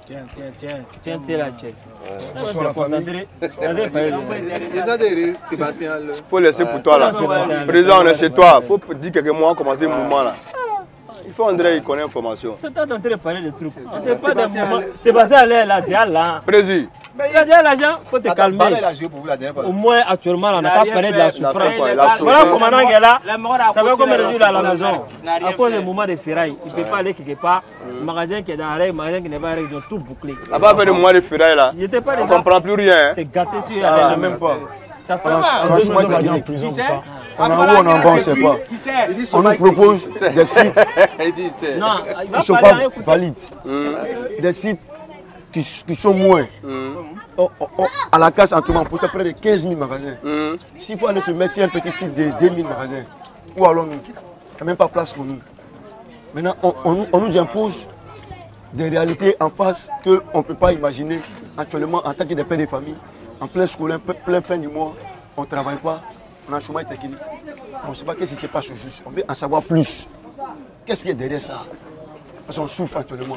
Tiens, t'es là, tiens. Bonsoir la famille. Il faut laisser pour toi là. Président, on est chez toi. Il faut dire quelques mois commencer le mouvement là. Il faut André, il connaît l'information. Tu es en train de parler de trucs. On ne pas des moments. Sébastien là, déjà là. Président. Déjà l'argent, il faut te calmer. Au moins actuellement, on n'a pas parlé de la souffrance. Voilà, le commandant qui est là, ça veut comme réduire à la maison. À cause du moment de ferraille, il ne peut pas aller quelque part. Le magasin qui est dans la règle, le magasin qui n'est pas en règle, ils ont tout bouclé. Il n'a pas fait de mois de ferraille là. On ne comprend plus rien. C'est gâté sur la règle. Je ne sais même pas. Ça fait ça. Franchement, il va aller en prison pour ça. On en haut, on en bas, on ne sait pas. On nous propose des sites qui ne sont pas valides. Des sites qui sont moins. À la casse en tout monde, pour près de 15 000 magasins. S'il faut aller se mettre sur un petit site de 2 000 magasins, où allons-nous? Il n'y a même pas place pour nous. Maintenant, on nous impose des réalités en face qu'on ne peut pas imaginer. Actuellement, en tant que des pères de famille, en plein scolaire, plein fin du mois, on ne travaille pas, on a un chômage technique. On ne sait pas ce qui se passe au juste. On veut en savoir plus. Qu'est-ce qui est derrière ça? Parce qu'on souffre actuellement.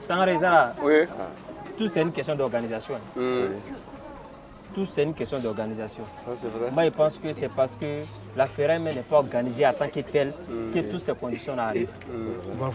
Sans raison là. Oui. Tout c'est une question d'organisation. Tout c'est une question d'organisation. Moi je pense que c'est parce que la ferraille n'est pas organisée en tant que telle que toutes ces conditions arrivent.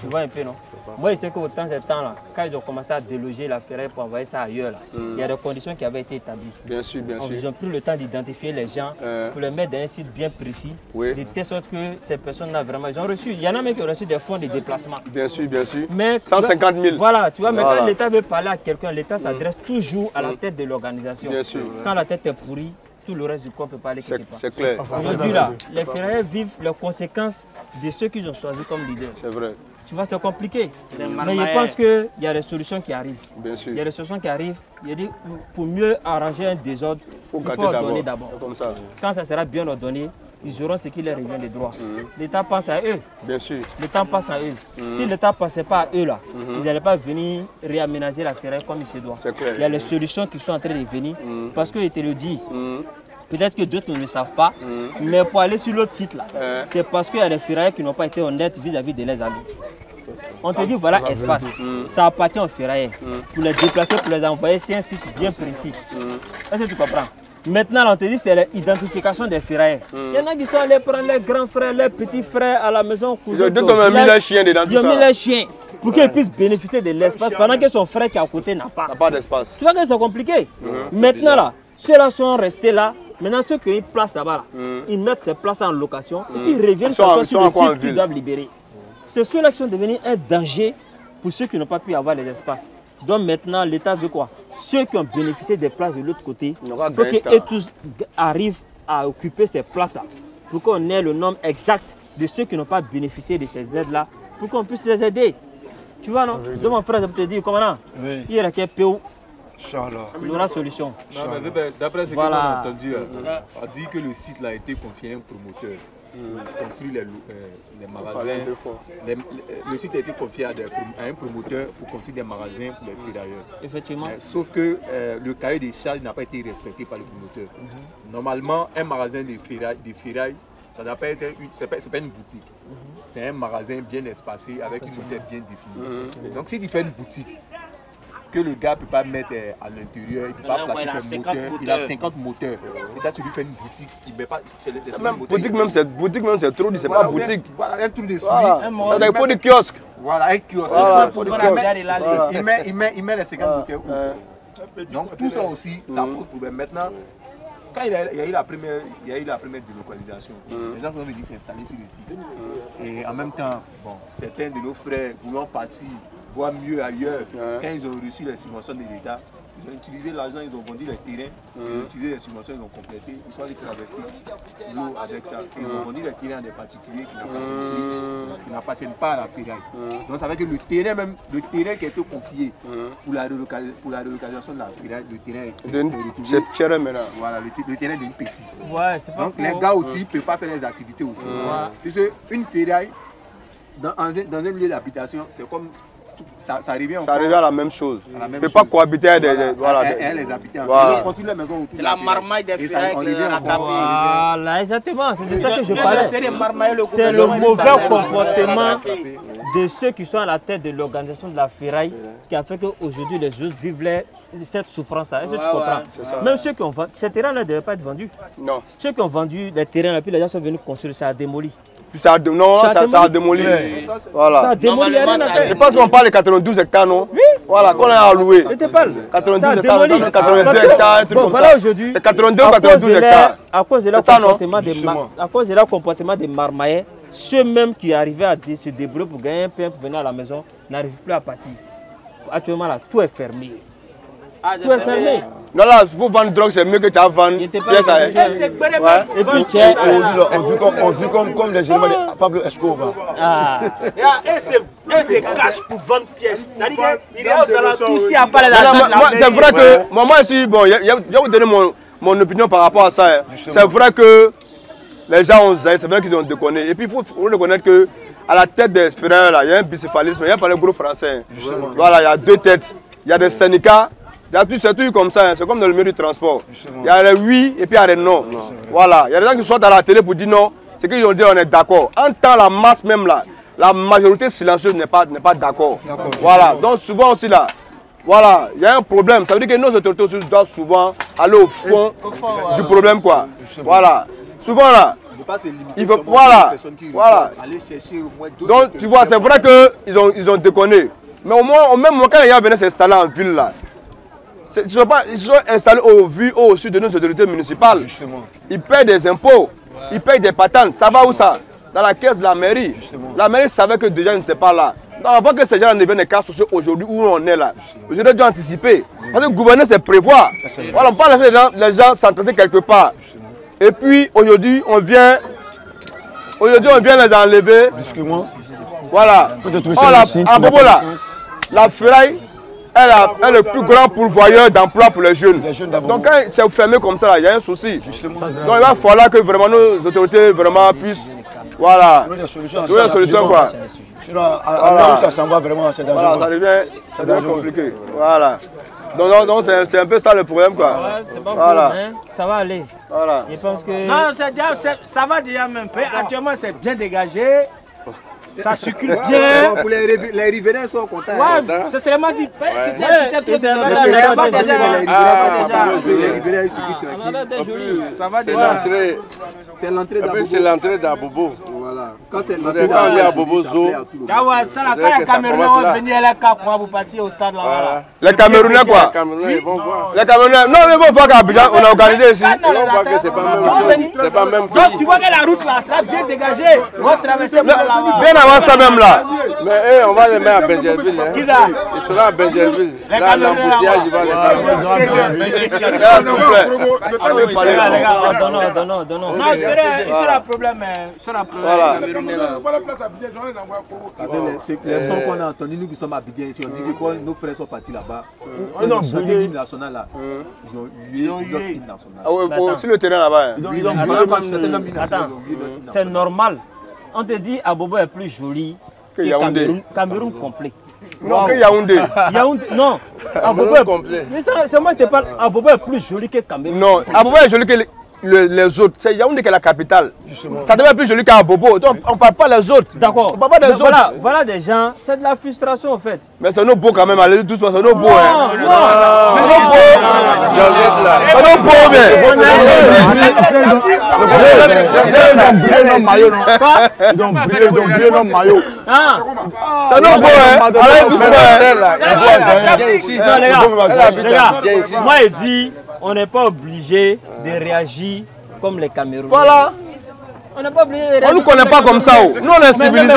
Tu vois un peu non? Moi je sais qu'au temps et temps là, quand ils ont commencé à déloger la ferraille pour envoyer ça ailleurs là, il y a des conditions qui avaient été établies. Bien sûr, bien sûr. Ils ont pris le temps d'identifier les gens pour les mettre dans un site bien précis, de telle sorte que ces personnes-là vraiment, ils ont reçu. Il y en a même qui ont reçu des fonds de déplacement. Bien sûr, bien sûr. Mais 150 000. Voilà, tu vois, mais quand l'État veut parler à quelqu'un, l'État s'adresse toujours à la tête de l'organisation. Bien sûr. Quand la tête est pourrie, tout le reste du corps ne peut pas aller quelque part. C'est clair. Aujourd'hui là, les ferrailleurs vivent les conséquences de ceux qu'ils ont choisis comme leaders. C'est vrai. Tu vois, c'est compliqué. Mais je pense qu'il y a des solutions qui arrivent. Bien sûr. Il y a des solutions qui arrivent. Je dis, pour mieux arranger un désordre, il faut ordonner d'abord. Quand ça sera bien ordonné, ils auront ce qui leur revient de droit. L'État pense à eux. Bien sûr. L'État pense à eux. Si l'État ne pensait pas à eux, là, ils n'allaient pas venir réaménager la ferraille comme il se doit. Il y a les solutions qui sont en train de venir. Parce que je te le dis, peut-être que d'autres ne le savent pas, mais pour aller sur l'autre site, là, c'est parce qu'il y a des ferrailleurs qui n'ont pas été honnêtes vis-à-vis de leurs amis. On te dit voilà espace, ça appartient aux ferrailleurs. Pour les déplacer, pour les envoyer, c'est un site bien précis. Est-ce que tu comprends? Maintenant, on te dit c'est l'identification des ferrailleurs. Il y en a qui sont allés prendre leurs grands frères, leurs petits frères à la maison. Ils ont mis leurs chiens dedans. Ils ont mis leurs chiens pour qu'ils puissent bénéficier de l'espace pendant que son frère qui est à côté n'a pas. d'espace. Tu vois que c'est compliqué. Maintenant là, ceux-là sont restés là. Maintenant, ceux qui ont une place là-bas, ils mettent ces places en location et puis ils reviennent s'asseoir sur le site qu'ils doivent libérer. C'est ceux-là qui sont devenus un danger pour ceux qui n'ont pas pu avoir les espaces. Donc maintenant, l'État veut quoi? Ceux qui ont bénéficié des places de l'autre côté, il faut qu'eux tous arrivent à occuper ces places-là. Pour qu'on ait le nombre exact de ceux qui n'ont pas bénéficié de ces aides-là, pour qu'on puisse les aider. Tu vois, non? Donc mon frère, je peux te dire, commandant, il y a un PO. Il y aura solution. D'après ce que l'on a entendu, on dit que le site a été confié à un promoteur. Construire les magasins. Le site a été confié à un promoteur pour construire des magasins pour les ferrailleurs. Effectivement. Sauf que le cahier des charges n'a pas été respecté par le promoteur. Normalement, un magasin de ferraille, ça n'a pas été c'est pas une boutique. C'est un magasin bien espacé avec une hôtel bien définie. Donc si tu fais une boutique, que le gars ne peut pas mettre à l'intérieur, il ne peut pas placer ses moteurs, il a 50 moteurs. Et là tu lui fais une boutique, il ne met pas... Boutique même c'est trop dit, c'est pas boutique. Voilà, un truc de suivi. Il faut des kiosques. Voilà, un kiosque. Il met les 50 moteurs où. Donc tout ça aussi, ça pose problème. Maintenant, quand il y a eu la première délocalisation, les gens ont dit s'installer sur le site. Et en même temps, bon, certains de nos frères voulant partir, voir mieux ailleurs, quand ils ont reçu les subventions de l'État, ils ont utilisé l'argent, ils ont vendu les terrains, ils ont utilisé les subventions, ils ont complété, ils sont allés traverser l'eau avec ça. Ils ont vendu les terrains à des particuliers qui n'appartiennent pas à la ferraille. Donc ça veut dire que le terrain qui a été confié pour la relocalisation de la ferraille, le terrain c'est cher maintenant. Voilà, le terrain devient petit. Ouais, donc les gars aussi ne peuvent pas faire les activités aussi. Puisque une ferraille, dans un lieu d'habitation, c'est comme... Ça revient à la même chose. On ne peut pas cohabiter avec les habitants. Ils ont construit la maison autour. C'est la marmaille des ferrailles qui est rattrapée. Voilà, exactement. C'est de ça que je parlais. C'est le mauvais comportement de ceux qui sont à la tête de l'organisation de la ferraille qui a fait qu'aujourd'hui les joueurs vivent cette souffrance-là. Est-ce que tu comprends? Même ceux qui ont vendu, ces terrains-là ne devaient pas être vendus. Non. Ceux qui ont vendu les terrains, et puis les gens sont venus construire, ça a démoli. Puis ça a démoli. Voilà. Ça a démoli, rien à faire. Je pense qu'on parle de 92 hectares, non? Oui. Voilà, qu'on a alloué. 92 hectares, 82 hectares, bon, voilà aujourd'hui. C'est 82 ou 92 hectares. À cause de leur comportement des marmaillais, ceux même qui arrivaient à se débrouiller pour gagner un pain pour venir à la maison n'arrivent plus à partir. Actuellement là, tout est fermé. Tout est fermé. Non là, vous vendre drogue, c'est mieux que tu as vendu. Et puis on vit comme les éléments de Pablo Escobar. Et c'est cash pour vendre pièces. C'est vrai que moi aussi, bon, je vais vous donner mon opinion par rapport à ça. C'est vrai que les gens ont zaï, c'est vrai qu'ils ont déconné. Et puis il faut reconnaître qu'à la tête des ferrailleurs, il y a un bicéphalisme, il n'y a pas le groupe français. Voilà, il y a deux têtes. Il y a des syndicats. C'est tout comme ça, c'est comme dans le milieu du transport. Il y a les oui et puis il y a les non. Voilà, il y a des gens qui sont à la télé pour dire non, c'est qu'ils ont dit on est d'accord. En temps, la masse même là, la majorité silencieuse n'est pas d'accord. Voilà, donc souvent aussi là, voilà, il y a un problème. Ça veut dire que nos autorités doivent souvent aller au fond du problème quoi. Voilà, souvent là, il faut, voilà. Donc tu vois, c'est vrai qu'ils ont déconné. Mais au moins, même quand ils venaient s'installer en ville là, ils sont installés au sud de nos autorités municipales. Justement. Ils payent des impôts, ils payent des patentes. Ça va où ça? Dans la caisse de la mairie. Justement. La mairie savait que déjà ils n'étaient pas là. Donc avant que ces gens ne deviennent des cas sociaux aujourd'hui où on est là, je dois anticiper. Parce que gouverner c'est prévoir. Voilà, on ne peut pas laisser les gens s'entasser quelque part. Et puis aujourd'hui on vient les enlever. Brusquement. Voilà. À Bobo là, la ferraille. Elle est le plus grand pourvoyeur d'emploi pour les jeunes. Donc quand c'est fermé comme ça, il y a un souci. Justement. Donc il va falloir que vraiment nos autorités puissent trouver des solutions quoi. Sinon, là où ça s'en va vraiment, c'est dangereux. Voilà, ça devient compliqué. Voilà. Donc c'est un peu ça le problème quoi. C'est pas voilà. Hein? Ça va aller. Voilà. Je pense que... Non, ça va déjà même. Actuellement c'est bien dégagé. Ça circule bien. Pour les riverains sont contents. Ouais, c'est seulement dit. Les riverains circulent. Ça va déjà. C'est l'entrée d'Abobo. C'est l'entrée d'Abobo. Voilà. Quand c'est l'entrée d'Abobo, Zo. Quand les Camerounais vont venir à la CAP pour partir au stade là. Les Camerounais quoi? Les Camerounais. Non, mais bon, Abidjan, on a organisé ici. On voit que c'est pas même chose. C'est pas même pays. Tu vois que la route là sera bien dégagée. On va traverser là-bas. Bien avant ça même là. Mais eux, on va les mettre à Benjerville. Qui ça? Ils seront à Benjerville. Là, l'embouteillage, il va les faire. S'il vous plaît. Les gars, donnons. Non, c'est un problème. Voilà. Les sons qu'on a entendus, nous qui sommes à Abidjan ici, on dit que quand nos frères sont partis là-bas, ils ont chanté l'hymne national là. Ils ont hué l'hymne national. Sur le terrain là-bas. Attends, c'est normal. On te dit Abobo est plus joli que Cameroun complet. Non, que Yaoundé. Non, Abobo est complet. C'est moi qui te parle. Abobo est plus joli que Cameroun. Non, Abobo est joli que les autres. C'est Yaoundé qui est la capitale. Justement. Ça devient plus joli qu'Abobo. Donc on ne parle pas les autres. D'accord. On parle pas des autres. Voilà des gens, c'est de la frustration en fait. Mais c'est nos beaux quand même, allez doucement, c'est nos beaux. Non, c'est nos beaux. C'est nos beaux, Ils ont brûlé nos maillots. C'est nos beaux, allez doucement. Les gars, moi je dis, on n'est pas obligé de réagir comme les Camerounais. Voilà. On n'est pas obligé de réagir. On ne nous connaît pas comme ça. Nous on est civilisés.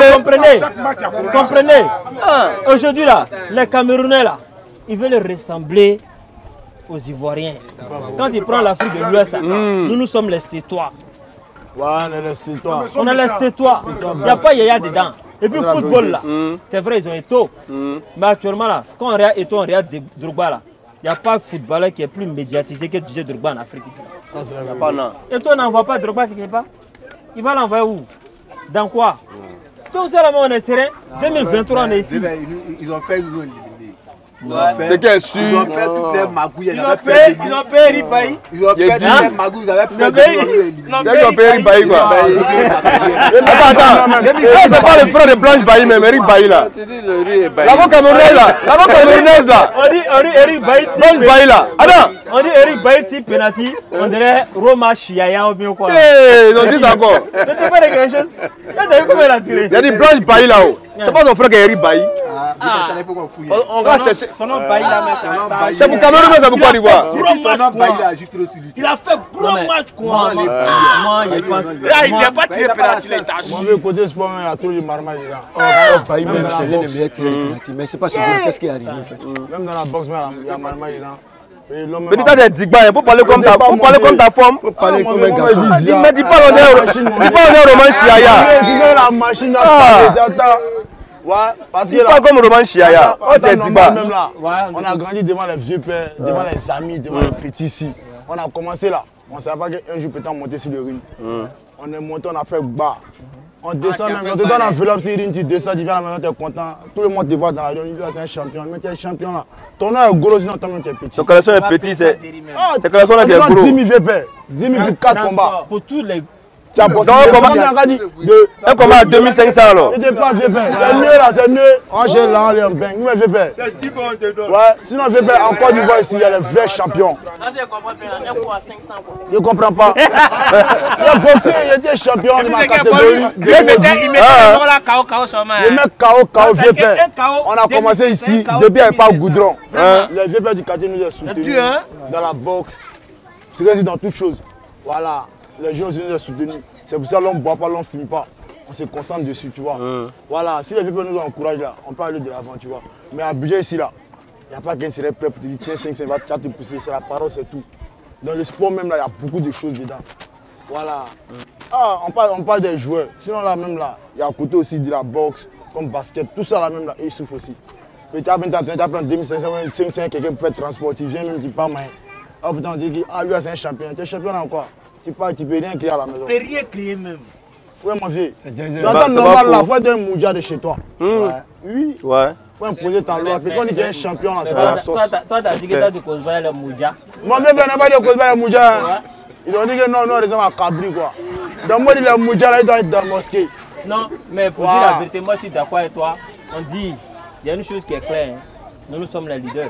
Comprenez. Aujourd'hui là, les Camerounais là, ils veulent ressembler aux Ivoiriens. Quand ils prennent l'Afrique de l'Ouest, nous sommes les Stétois. Voilà, les Stétois. On a les Stétois. Il n'y a pas Yaya dedans. Et puis le football là, c'est vrai, ils ont Eto'o. Mais actuellement là, quand on regarde Eto'o, on regarde Drogba là. Il n'y a pas de footballeur qui est plus médiatisé que DJ Drogba en Afrique ici. Eto'o n'envoie pas Drogba quelque part. Il va l'envoyer où? Dans quoi? Donc c'est là on est serein. 2023 on est ici. Ils ont fait nous éliminer. Ce qui est sûr. Ils ont fait toutes les magouilles. Ils ont payé Ribaï. Ils ont fait toutes les magouilles. Ils avaient Ils ont payé Ribaï quoi. Attends, c'est pas le frère de Blanche Bailly même, Eric Bailly là. L'avant camerounaise là. L'avant camerounaise là. On dit Eric Bailly. Blanche Bailly là. Attends. On dit Eric Bailly type penalty. On dirait Roma Chiaya ou bien quoi. Ils ont dit ça encore. C'était pas quelque chose. T'as vu comment il a tiré? Il a dit Blanche Bailly là-haut. C'est pas son frère qui est Eric Bailly. On va chercher. Son nom Bailly là, mais c'est pour Cameroun, mais c'est pour Côte d'Ivoire. Il a fait gros match quoi. Moi, je pense. Là, il n'a pas tiré penalty, il est taché. Moi, le côté sport, il y a trop de marmaille dedans. Bailly même, c'est l'un des meilleurs tireurs de penalty. Mais c'est pas sûr qu'est-ce qui est arrivé en fait. Même dans la boxe, il y a marmaille dedans. Mais tu as des digba, il faut parler comme ta forme. Il faut parler comme un garçon. Mais dis pas on est Roman Chiaya. La machine à ouais, parce que pas comme Roman Chiaya. Même là, on a grandi devant les vieux pères, devant les amis, devant les petits ici. On a commencé là. On ne savait pas qu'un jour peut-être monter sur le ring. On est monté, on a fait bas. On descend même, on te donne l'enveloppe, si tu descends, tu viens à la maison, tu es content. Tout le monde te voit dans la rue, on dit c'est un champion, mais tu es champion là. Ton nom est gros, sinon ton nom est petit. Ton collection est petit, c'est. Ta collection là qui est gros. 10 000 VP, 10 000 pour 4 combats. Pour tous les. Un combat à 2500 alors. C'est pas VP, c'est mieux là, c'est mieux. J'ai là, on est en bain. Nous, VP. C'est 10 qu'on te donne. Ouais, sinon VP, en Côte d'Ivoire ici, il y a les vrais champions. Je comprends pas. Il y a boxé, il était champion de ma catégorie. Il mettait là KO sur moi. Il met KO VP. On a commencé ici, depuis il n'y avait pas de goudron. Les VP du quartier nous ont soutenus dans la boxe. C'est dans toutes choses. Voilà. Les gens nous ont soutenus. C'est pour ça qu'on ne boit pas, on ne fume pas. On se concentre dessus, tu vois. Voilà, si les VP nous encouragent là, on peut aller de l'avant, tu vois. Mais à budget ici là, il n'y a pas qu'un serait prêt pour te dire tiens, 5, va te pousser, c'est la parole, c'est tout. Dans le sport même là, il y a beaucoup de choses dedans. Voilà. Ah, on parle des joueurs. Sinon là même là, il y a à côté aussi de la boxe, comme basket, tout ça là même là, ils souffrent aussi. Tu as pris 2500, 500, quelqu'un peut être transporté, tu viens même, tu pars, mais. Ah putain, on dit que lui c'est un champion. Tu es champion là quoi? Tu peux rien crier à la maison. Tu peux rien crier même. Oui, mon vieux. Tu entends normal là, il faut être un mouja de chez toi. Oui. Ouais. Il faut imposer ta loi. Puis quand on dit qu'il y a un champion là, c'est pas la sauce. Toi, tu as dit que tu as dit que tu as le mouja. Moi, même, je n'ai pas dit que tu as le mouja. Ils ont dit que non, ils sont à Cabri quoi. Donc moi, le mouja là, il doit être dans la mosquée. Non, mais pour dire la vérité, moi je suis d'accord avec toi. On dit, il y a une chose qui est claire. Nous sommes les leaders.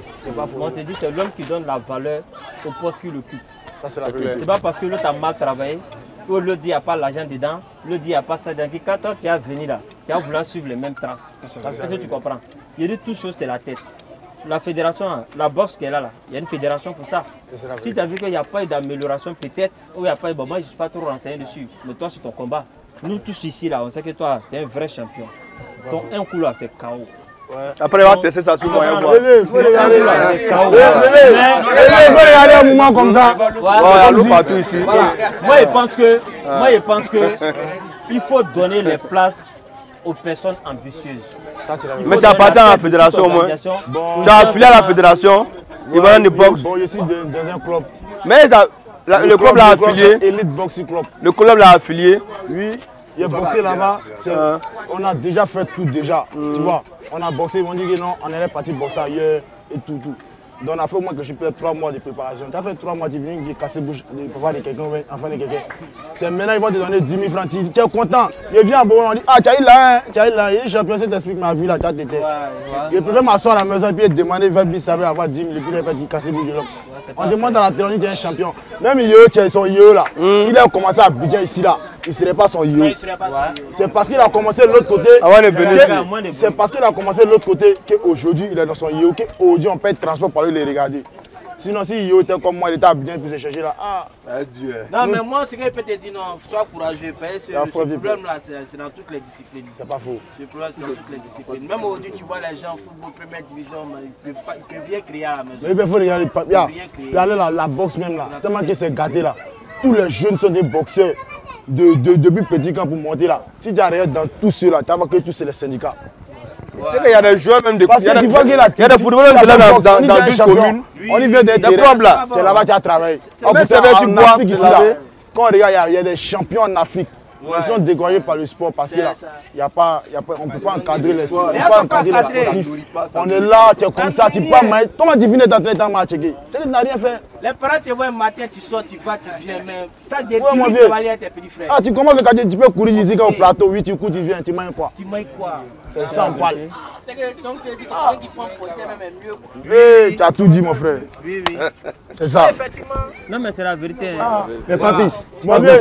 On te dit c'est l'homme qui donne la valeur au poste qu'il occupe. Ça, c'est la vérité. C'est pas parce que l'autre a mal travaillé, que l'autre dit qu'il n'y a pas l'argent dedans, l'autre dit qu'il n'y a pas ça dedans. Quand toi tu es venu là, tu as voulu suivre les mêmes traces. Est-ce que tu comprends? Il dit toute chose c'est la tête. La fédération, la boxe qui est là, il y a une fédération pour ça. Si tu as vu qu'il n'y a pas eu d'amélioration peut-être, ou il n'y a pas eu, bon, moi je ne suis pas trop renseigné dessus, mais toi c'est ton combat. Nous tous ici là, on sait que toi tu es un vrai champion. Ton un coup là c'est KO. Ouais. Après, on va tester ça sur moi. Il faut regarder un moment comme ça. Partout ici. Moi, je pense que il faut donner les places aux personnes ambitieuses. Mais tu appartiens à la fédération, moi. Tu as affilié à la fédération. Il va y avoir une boxe. Bon, je suis dans un club. Mais le club l'a affilié. Elite Boxing Club. Le club l'a affilié. Oui. Il y a boxé là-bas, on a déjà fait tout déjà, tu vois. On a boxé, ils m'ont dit que non, on allait partir boxer ailleurs et tout. Donc on a fait au moins que je peux 3 mois de préparation. Tu as fait 3 mois, tu viens, j'ai cassé bouche de papa de quelqu'un, enfant de quelqu'un. C'est maintenant ils vont te donner 10 000 francs, tu es content. Il vient à Bourg, on dit, ah tu as eu là, il est champion, c'est t'explique ma vie là, tu as été. Je préfère m'asseoir à la maison et puis demander, il va avoir 10 000 et puis il va casser bouche de l'homme. On demande dans la télé, on dit qu'il est un champion. Même Yeo, qui est son Yeo là, s'il a commencé à Abidjan ici là, il ne serait pas son Yeo. C'est parce qu'il a commencé de l'autre côté. C'est parce qu'il a commencé de l'autre côté qu'aujourd'hui il est dans son Yeo, qu'aujourd'hui on paye le transport pour aller les regarder. Sinon, si Yeo était comme moi, il était à Abidjan puis se chercher là. Ah, non, mais moi, ce que je peux te dire, non, sois courageux. Ce problème là, c'est dans toutes les disciplines. C'est pas faux. Ce problème, c'est dans toutes les disciplines. Même aujourd'hui, tu vois les gens au football, première division, ils peuvent bien crier à la maison. Mais il faut regarder. Regardez la boxe même là. Tellement que c'est gâté là. Tous les jeunes sont des boxeurs depuis petit camp pour monter là. Si tu arrives dans tout cela, tu vois que tous c'est les syndicats. Tu sais qu'il y a des joueurs même de. Parce que tu vois qu'il y a des footballeurs dans deux communes. On y vient des clubs là. C'est là-bas que tu as travaillé. En Afrique ici là, quand on regarde, il y a des champions en Afrique. Ils sont découragés par le sport parce qu'on ne peut pas encadrer les sports. On ne peut pas encadrer les sportifs. On est là, tu es comme ça, tu peux pas. Comment tu viens d'entrer dans ma tchégué? C'est que tu n'as rien fait. Les parents te voient un matin, tu sors, tu vas, tu viens, mais ça dépend de aller à tes petits frères. Ah, tu commences le quartier, tu peux courir ici au plateau, oui, tu cours, tu viens, tu manges quoi? Tu manges quoi? C'est ça, on parle. C'est que donc tu dis que quelqu'un qui prend pour même est mieux. Eh, tu as tout dit, mon frère. Oui. C'est ça. Effectivement. Non, mais c'est la vérité. Mais Papis,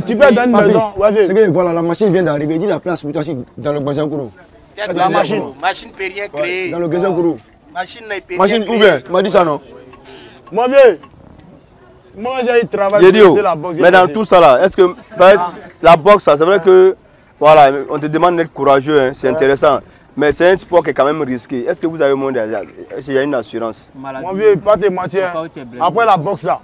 tu peux dans une maison. C'est que voilà, la machine vient d'arriver, il dit la place dans le Bajankourou. La machine. Machine peut rien créer. Dans le Bajankourou. Machine n'a pas Machine où bien? Tu m'as dit ça, non? Mon vieux. Moi, j'ai travaillé sur la boxe. Mais dans tout ça, là, est-ce que la boxe, c'est vrai que, voilà, on te demande d'être courageux, hein, c'est intéressant. Mais c'est un sport qui est quand même risqué. Est-ce que vous avez moins d'argent? Est-ce qu'il y a une assurance? Mon vieux, pas te mentir. Après la boxe, là,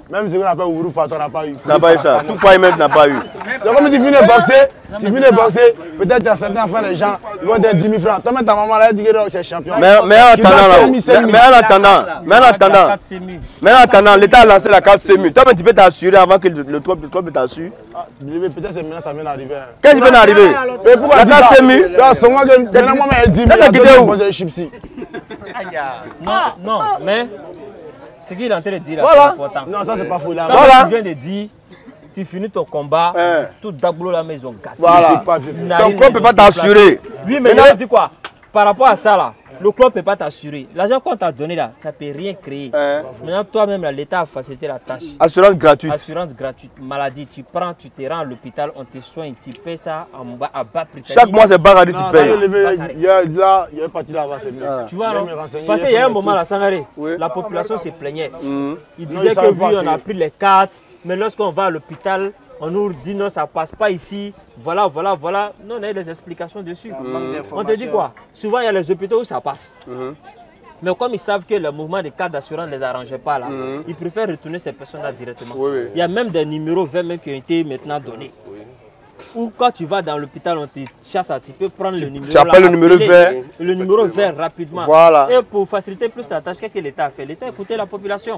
même si on appelle Ourou Fatou, on n'a pas eu. Tu n'as pas eu ça. Tout quoi, même, tu n'as pas eu. C'est comme si tu finis de boxer, peut-être tu as certains enfants, les gens, ils vont te dire 10 000 francs. Toi, même ta maman, elle dit que tu es champion. Mais en attendant, l'État a lancé la carte CEMU. Toi, tu peux t'assurer avant que le club t'assure. Peut-être que maintenant, ça vient d'arriver. Qu'est-ce qui vient d'arriver? La carte CEMU. Maintenant, moi, elle dit 10 000 francs. Non, mais ce qu'il est en train de dire, voilà. C'est important. Non, ça, c'est pas fou. Là. Voilà. Tu viens de dire, tu finis ton combat, tout Dagboulou la maison gâté. Voilà. Ton club ne peut pas t'assurer. Oui, mais je dis quoi? Par rapport à ça, là, le club ne peut pas t'assurer. L'argent qu'on t'a donné, là, ça ne peut rien créer. Maintenant, toi-même, l'État a facilité la tâche. Assurance gratuite. Assurance gratuite. Maladie, tu prends, tu te rends à l'hôpital, on te soigne, tu paies ça à bas prix. Chaque mois, c'est Bagadi, tu payes. Il y a une partie là-bas, c'est mieux. Tu vois, non? Parce qu'il y a un moment, là, Sangaré, la population se plaignait. Ils disaient que oui, on a pris les cartes, mais lorsqu'on va à l'hôpital, on nous dit non, ça ne passe pas ici. Voilà. Non, on a des explications dessus. On te dit quoi? Souvent, il y a les hôpitaux où ça passe. Mais comme ils savent que le mouvement des cartes d'assurance ne les arrangeait pas là, ils préfèrent retourner ces personnes-là directement. Il y a même des numéros verts même qui ont été maintenant donnés. Ou quand tu vas dans l'hôpital, on te chasse, tu peux prendre le numéro. Tu appelles le numéro vert. Le numéro vert rapidement. Voilà. Et pour faciliter plus la tâche, qu'est-ce que l'État a fait? L'État a écouté la population.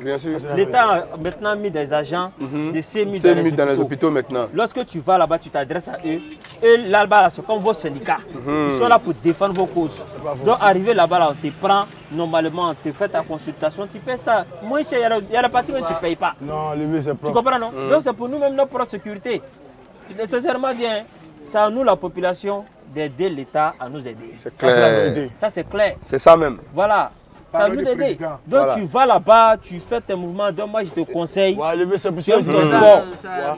L'État a maintenant mis des agents de CMU dans les hôpitaux maintenant. Lorsque tu vas là-bas, tu t'adresses à eux. Et là-bas, c'est comme vos syndicats. Ils sont là pour défendre vos causes. Donc, arrivé là-bas, on te prend. Normalement, tu fais ta consultation, tu payes ça. Moins cher, il y a la partie où tu ne payes pas. Non, lui, c'est pas. Tu comprends, non? Donc, c'est pour nous-mêmes notre propre sécurité. Nécessairement bien, c'est à nous la population d'aider l'État à nous aider. C'est clair. Ça c'est clair. C'est ça même. Voilà. Ça nous aider. Donc tu vas là-bas, tu fais tes mouvements. Donc moi je te conseille.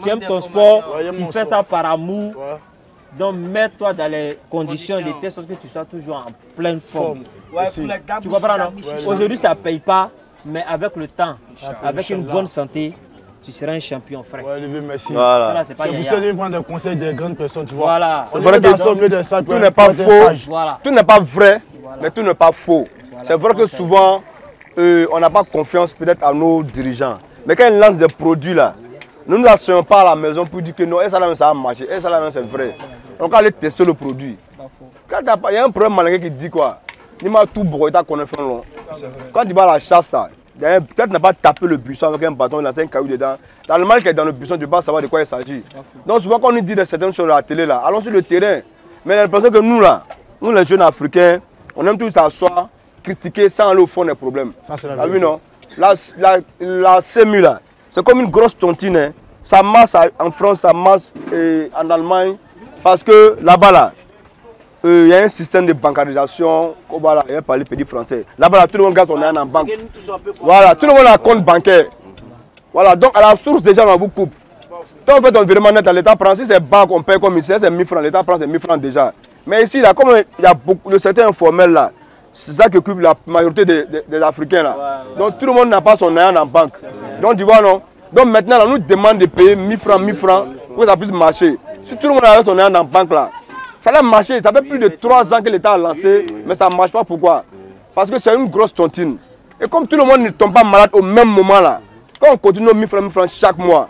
Tu aimes ton sport, tu fais ça par amour. Donc mets-toi dans les conditions de telle sorte que tu sois toujours en pleine forme. Tu comprends, non? Aujourd'hui ça ne paye pas, mais avec le temps, avec une bonne santé, tu seras un champion, frère. Ouais, merci. Voilà. C'est pour ça que je prends des conseils des grandes personnes, tu vois. Voilà. C'est vrai que tout n'est pas faux, tout n'est pas vrai, mais tout n'est pas faux. C'est vrai que souvent, on n'a pas confiance peut-être à nos dirigeants. Mais quand ils lancent des produits là, nous ne l'asseyons pas à la maison pour dire que non, ça va marcher, ça c'est vrai. Donc aller tester le produit. Quand il y a un problème malgré qui dit quoi, il m'a tout broyé, ta connexion long. Quand tu vas à la chasse, peut-être n'a pas tapé le buisson avec un bâton, il a 5 cailloux dedans. Dans le mal qui est dans le buisson, tu ne peux pas savoir de quoi il s'agit. Donc souvent quand on nous dit de certaines choses à la télé, là, allons sur le terrain. Mais j'ai l'impression que nous là, nous les jeunes africains, on aime tous s'asseoir, critiquer sans aller au fond des problèmes. Ça c'est la vérité. Non? La CEMU là, c'est comme une grosse tontine. Hein. Ça marche en France, ça marche en Allemagne. Parce que là-bas là, il y a un système de bancarisation, voilà, il y a parlé petit français. Là-bas, tout le monde garde son argent en banque. Voilà, tout le monde a un compte bancaire. Voilà, donc à la source, déjà, on vous coupe. Quand on fait ton virement net à l'État, si c'est banque, on paye comme ici, c'est 1000 francs, l'État prend c'est 1000 francs déjà. Mais ici, là, comme il y a beaucoup de certains informels là, c'est ça qui occupe la majorité des Africains là. Donc tout le monde n'a pas son argent en banque. Donc tu vois, non? Donc maintenant, là, on nous demande de payer 1000 francs pour que ça puisse marcher. Si tout le monde a son argent en banque là, ça a marché, ça fait plus de 3 ans que l'État a lancé, mais ça ne marche pas. Pourquoi? Parce que c'est une grosse tontine. Et comme tout le monde ne tombe pas malade au même moment là, quand on continue nos 1000 francs chaque mois,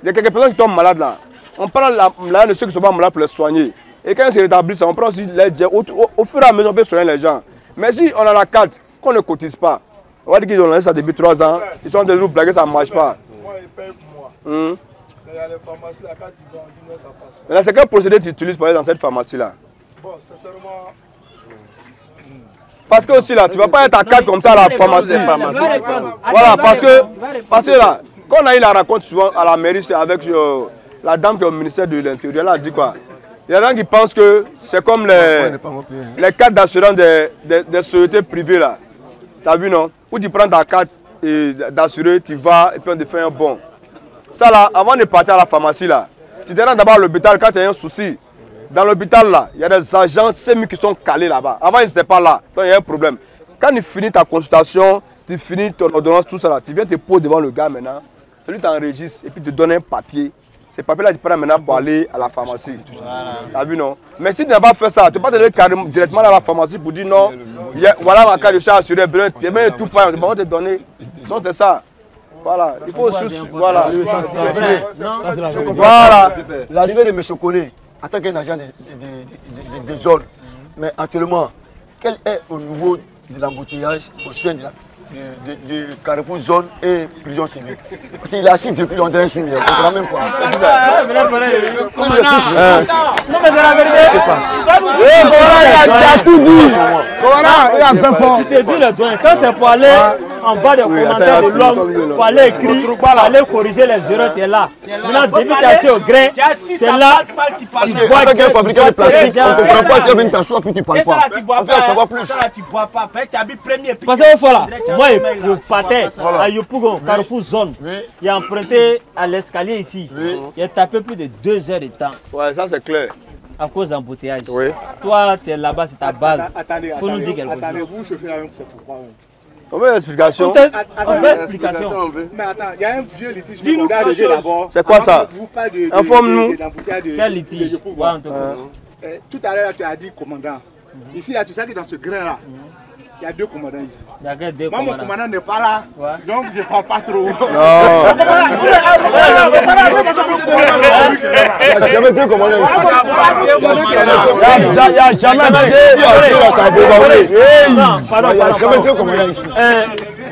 il y a quelques personnes qui tombent malades là. On prend l'argent de ceux qui ne sont pas malades pour les soigner. Et quand ils se rétablissent, on prend aussi les gens. Au fur et à mesure, on peut soigner les gens. Mais si on a la carte, qu'on ne cotise pas, on va dire qu'ils ont lancé ça depuis 3 ans, ils sont en train de nous blaguer, ça ne marche pas. Il y a les pharmacies là, quand tu vas, on dit non, ça passe pas. Mais là, c'est quel procédé tu utilises pour aller dans cette pharmacie-là? Bon, sincèrement. Parce que aussi là, tu ne vas pas être à 4 comme ça à la pharmacie. Voilà, parce que là, quand on a eu la rencontre souvent à la mairie avec la dame qui est au ministère de l'Intérieur, elle a dit quoi? Il y a des gens qui pensent que c'est comme les cartes d'assurance des sociétés privées là. Tu as vu non? Où tu prends ta carte d'assuré, tu vas et puis on te fait un bon. Ça là, avant de partir à la pharmacie là, tu te rends d'abord à l'hôpital quand tu as un souci. Dans l'hôpital là, il y a des agents semi qui sont calés là-bas. Avant ils n'étaient pas là, donc il y a un problème. Quand tu finis ta consultation, tu finis ton ordonnance, tout ça là, tu viens te poser devant le gars maintenant, celui t'enregistre et puis te donne un papier. Ces papiers là tu prends maintenant pour aller à la pharmacie. Tu as vu non? Mais si tu n'as pas fait ça, tu ne peux pas te aller directement à la pharmacie pour dire non, voilà ma carte de charge assurée, tu es tout pas, on va te donner. Donc c'est ça. Voilà, il faut juste. Voilà. Voilà. L'arrivée de M. Koné en tant qu'un agent de zone, mais actuellement, quel est au niveau de l'embouteillage au sein de Carrefour Zone et Prison Civile? Parce qu'il est assis depuis longtemps, je suis mieux. On ne même pas. Non, mais c'est la vérité. Il a tout dit. Tu te dis le doigt. Quand c'est pour aller en bas des commentaires de l'homme, pour aller écrire, pour aller corriger les erreurs, tu es là. Maintenant, début tu es assis au grain, c'est là. Parce qu'avec un fabricant de plastique, on ne comprend pas, tu as une t'assois puis tu ne parles pas. On peut en savoir plus. Parce que voilà, moi, je partais à Yopougon, Carrefour Zone. Il a emprunté à l'escalier ici. Il a tapé plus de 2 heures de temps. Ouais, ça c'est clair. À cause d'embouteillage. Oui. Toi, c'est là-bas, c'est ta base. Attendez, faut nous dire quelque chose. Attendez-vous, chauffeur, c'est pourquoi. On veut une explication. On veut explication. Mais attends, il y a un vieux litige. Dis-nous quelque chose. C'est quoi ça? Informe-nous. Quel litige? Tout à l'heure, tu as dit commandant. Ici, là, tu sais que dans ce grain-là, il y a 2 commandants ici. Il y a 2 commandants. Moi, mon commandant n'est pas là, donc je ne parle pas trop. Il n'y a jamais 2 commandants ici. Il n'y a jamais 2 commandants ici.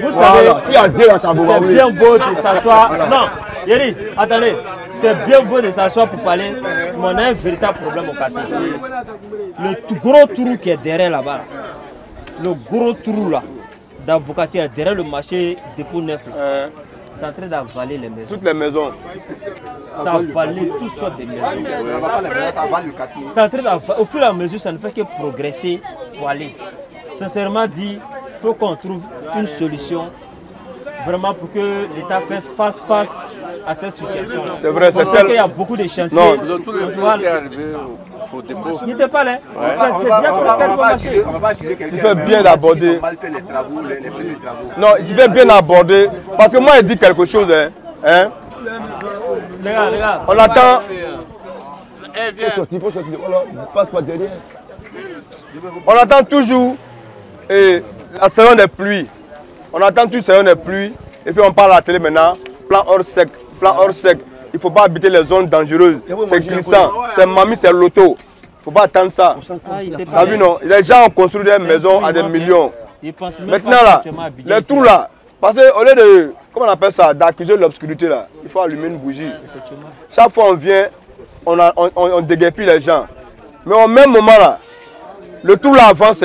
Vous savez, c'est bien beau de s'asseoir. Non, Yeri, attendez. C'est bien beau de s'asseoir pour parler, mais on a un véritable problème au quartier. Le gros trou qui est derrière là-bas, le gros trou là, d'avocatière, derrière le marché dépôt neuf, c'est en train d'avaler les maisons. Toutes les maisons. Ça a avalé toutes sortes de maisons. C'est en train d'avaler. Au fur et à mesure, ça ne fait que progresser pour aller. Sincèrement dit, il faut qu'on trouve une solution vraiment pour que l'État fasse face à cette situation. C'est vrai, c'est ça. Il y a beaucoup de chantiers. Non, il n'était pas là. C'est déjà presque marché. Il fait bien d'aborder. Non, il fait bien d'aborder. Parce que moi, il dit quelque chose. Hein? Les gars. On attend. Il faut sortir. Voilà, passe pas derrière. On attend toujours la saison des pluies. On attend toute saison des pluies. Et puis on parle à la télé maintenant. Plan hors sec. Il ne faut pas habiter les zones dangereuses. C'est glissant. C'est mamie, c'est l'auto. Il ne faut pas attendre ça. T'as vu non? Les gens ont construit des maisons à des millions. Maintenant là, les trous là, parce qu'au lieu de, comment on appelle ça, d'accuser l'obscurité là, il faut allumer une bougie. Chaque fois on vient, on déguerpit les gens. Mais au même moment là, le trou là avance.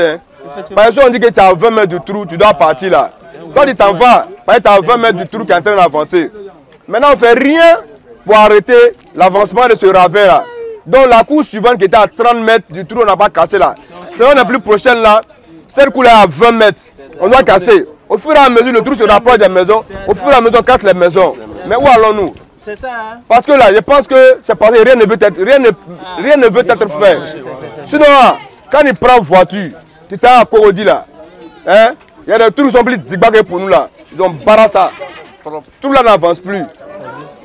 Par exemple, on dit que tu as 20 mètres de trou, tu dois partir là. Quand tu t'en vas, tu as 20 mètres du trou qui est en train d'avancer. Maintenant, on ne fait rien pour arrêter l'avancement de ce ravin là. Donc la cour suivante qui était à 30 mètres du trou, on n'a pas cassé là. Selon la plus prochaine là, celle cour là à 20 mètres, on doit casser. Au fur et à mesure, le trou se rapproche des maisons. Au fur et à mesure, on casse les maisons. Mais où allons-nous? C'est ça, hein? Parce que là, je pense que c'est parce que rien ne veut être fait. Sinon, quand il prend voiture, tu t'es à Korodi là. Hein? Il y a des trous qui sont plus digbagués pour nous là. Ils ont barré ça. Tout là n'avance plus.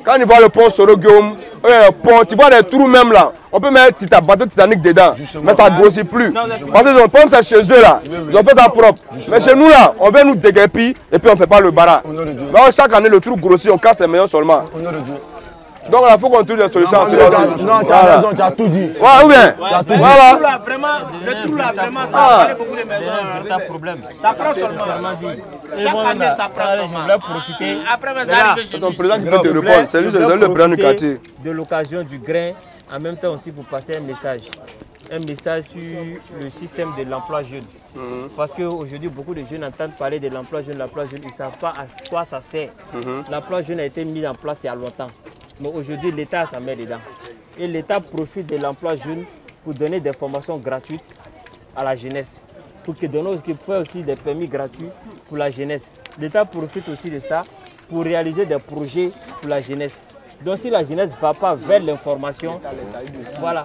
Quand tu vois le pont Sorogium, tu vois les trous même là. On peut mettre un bateau Titanic dedans. Mais ça ne grossit plus. Parce qu'ils ont comme ça chez eux là. Ils ont fait ça propre. Mais chez nous là, on vient nous déguerpir et puis on ne fait pas le barrage. Donc chaque année le trou grossit, on casse les maisons seulement. Donc il faut qu'on trouve des solutions. Non, tu as raison, tu as tout dit. Ouais, ou bien. Voilà. Le trou là, vraiment, ça a beaucoup de maisons. C'est un problème. Ça prend seulement dit. Chaque année, ça prend seulement. Je vais profiter. Après, vous arrivez chez Ton président qui peut te répondre, c'est lui, c'est le président du quartier. De l'occasion du grain, en même temps aussi pour passer un message. Un message sur le système de l'emploi jeune. Parce qu'aujourd'hui, beaucoup de jeunes entendent parler de l'emploi jeune, ils ne savent pas à quoi ça sert. L'emploi jeune a été mis en place il y a longtemps. Mais aujourd'hui, l'État s'en met dedans. Et l'État profite de l'emploi jeune pour donner des formations gratuites à la jeunesse. Pour qu'il fasse aussi des permis gratuits pour la jeunesse. L'État profite aussi de ça pour réaliser des projets pour la jeunesse. Donc si la jeunesse ne va pas vers l'information, voilà.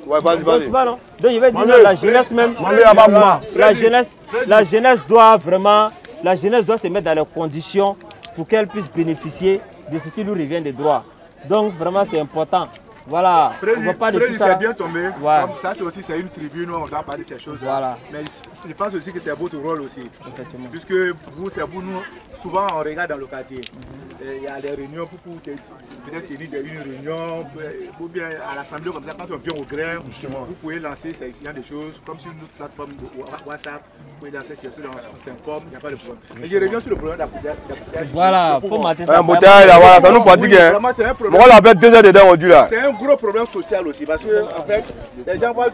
Ouais, vas-y. Donc je vais dire la jeunesse même, la jeunesse doit se mettre dans les conditions pour qu'elle puisse bénéficier de ce qui lui revient des droits. Donc vraiment c'est important. Voilà, on ne va pas de tout ça. C'est bien tombé. Ouais. Comme ça, c'est une tribune où on doit parler de ces choses. Voilà. Mais je pense aussi que c'est votre rôle aussi. Puisque vous, c'est vous, nous, souvent on regarde dans le quartier. Il y a des réunions pour peut-être tenir une réunion, ou bien à l'assemblée comme ça, quand on vient au grain, vous pouvez lancer ce genre de choses, comme sur notre plateforme de WhatsApp, vous pouvez lancer quelque chose, on s'informe, il n'y a pas de problème. Mais j'ai réunion sur le problème d'embouteillage. Voilà, il faut mater ça. Embouteillage, voilà, ça nous fatigue. On l'a fait 2 heures dedans aujourd'hui là. C'est un gros problème social aussi, parce que en fait, les gens voient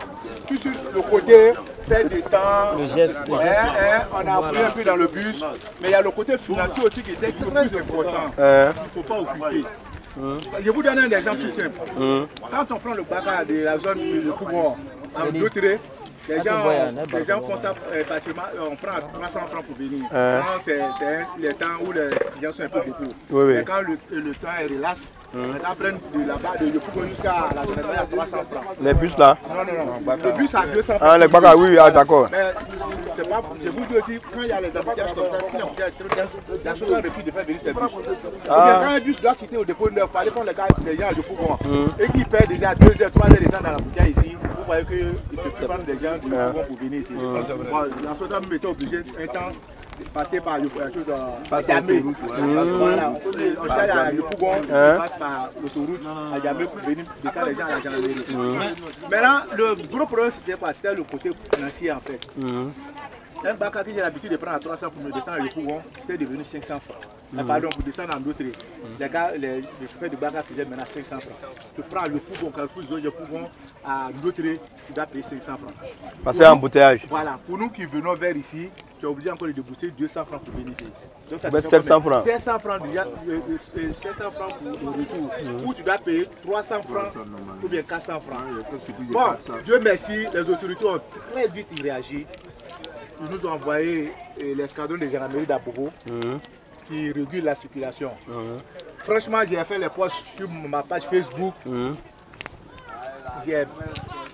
tout sur le côté, perdre du temps, le geste. On a pris un peu dans le bus, mais il y a le côté financier aussi qui est très important. Il ne faut pas occuper. Je vous donne un exemple tout simple. Quand on prend le bac de la zone de Pougon, en Bleutré, les gens font ça facilement, on prend 300 francs pour venir. C'est les temps où les gens sont un peu beaucoup. Mais quand le temps est relax, on prend de là-bas, de Pougon jusqu'à la zone à 300 francs. Les bus là? Non. Le bus à 200 francs. Ah, les bacs, oui, d'accord. Mais c'est pas, je vous dis aussi, quand il y a les embouteillages comme ça, si l'embouteillage est trop dense, la chose refuse de faire venir ces bus. Quand un bus doit quitter au dépôt neuf, par exemple, les gens de Pougon, et qui perdent déjà 2 heures, 3 heures de temps dans l'embouteillage ici, vous voyez qu'ils ne peuvent plus prendre des gens de Pougon pour venir ici. La chose même était obligée un temps de passer par le Adjamé. Voilà, on cherche à le Pougon, on passe par l'autoroute Adjamé pour venir descendre les gens à la gendarmerie. Maintenant, le gros problème c'était quoi? C'était le côté financier en fait. Un bac que j'ai l'habitude de prendre à 300 pour me descendre le Pougon, c'était devenu 500 francs. Pardon, pour descendre en d'autres. Les gars, les chauffeurs de bac faisaient maintenant 500 francs. Tu prends le Pougon, Carrefour, le Pougon à d'autres, tu dois payer 500 francs. Parce qu'il y a un embouteillage. Voilà, pour nous qui venons vers ici, tu es obligé encore de débourser 200 francs pour venir ici. Donc ça fait 700 francs. 700 francs déjà, 700 francs pour le retour. Ou tu dois payer 300 francs ou bien 400 francs. Bon, Dieu merci, les autorités ont très vite réagi. Ils nous ont envoyé l'escadron de gendarmerie d'Abobo qui régule la circulation. Franchement, j'ai fait les posts sur ma page Facebook.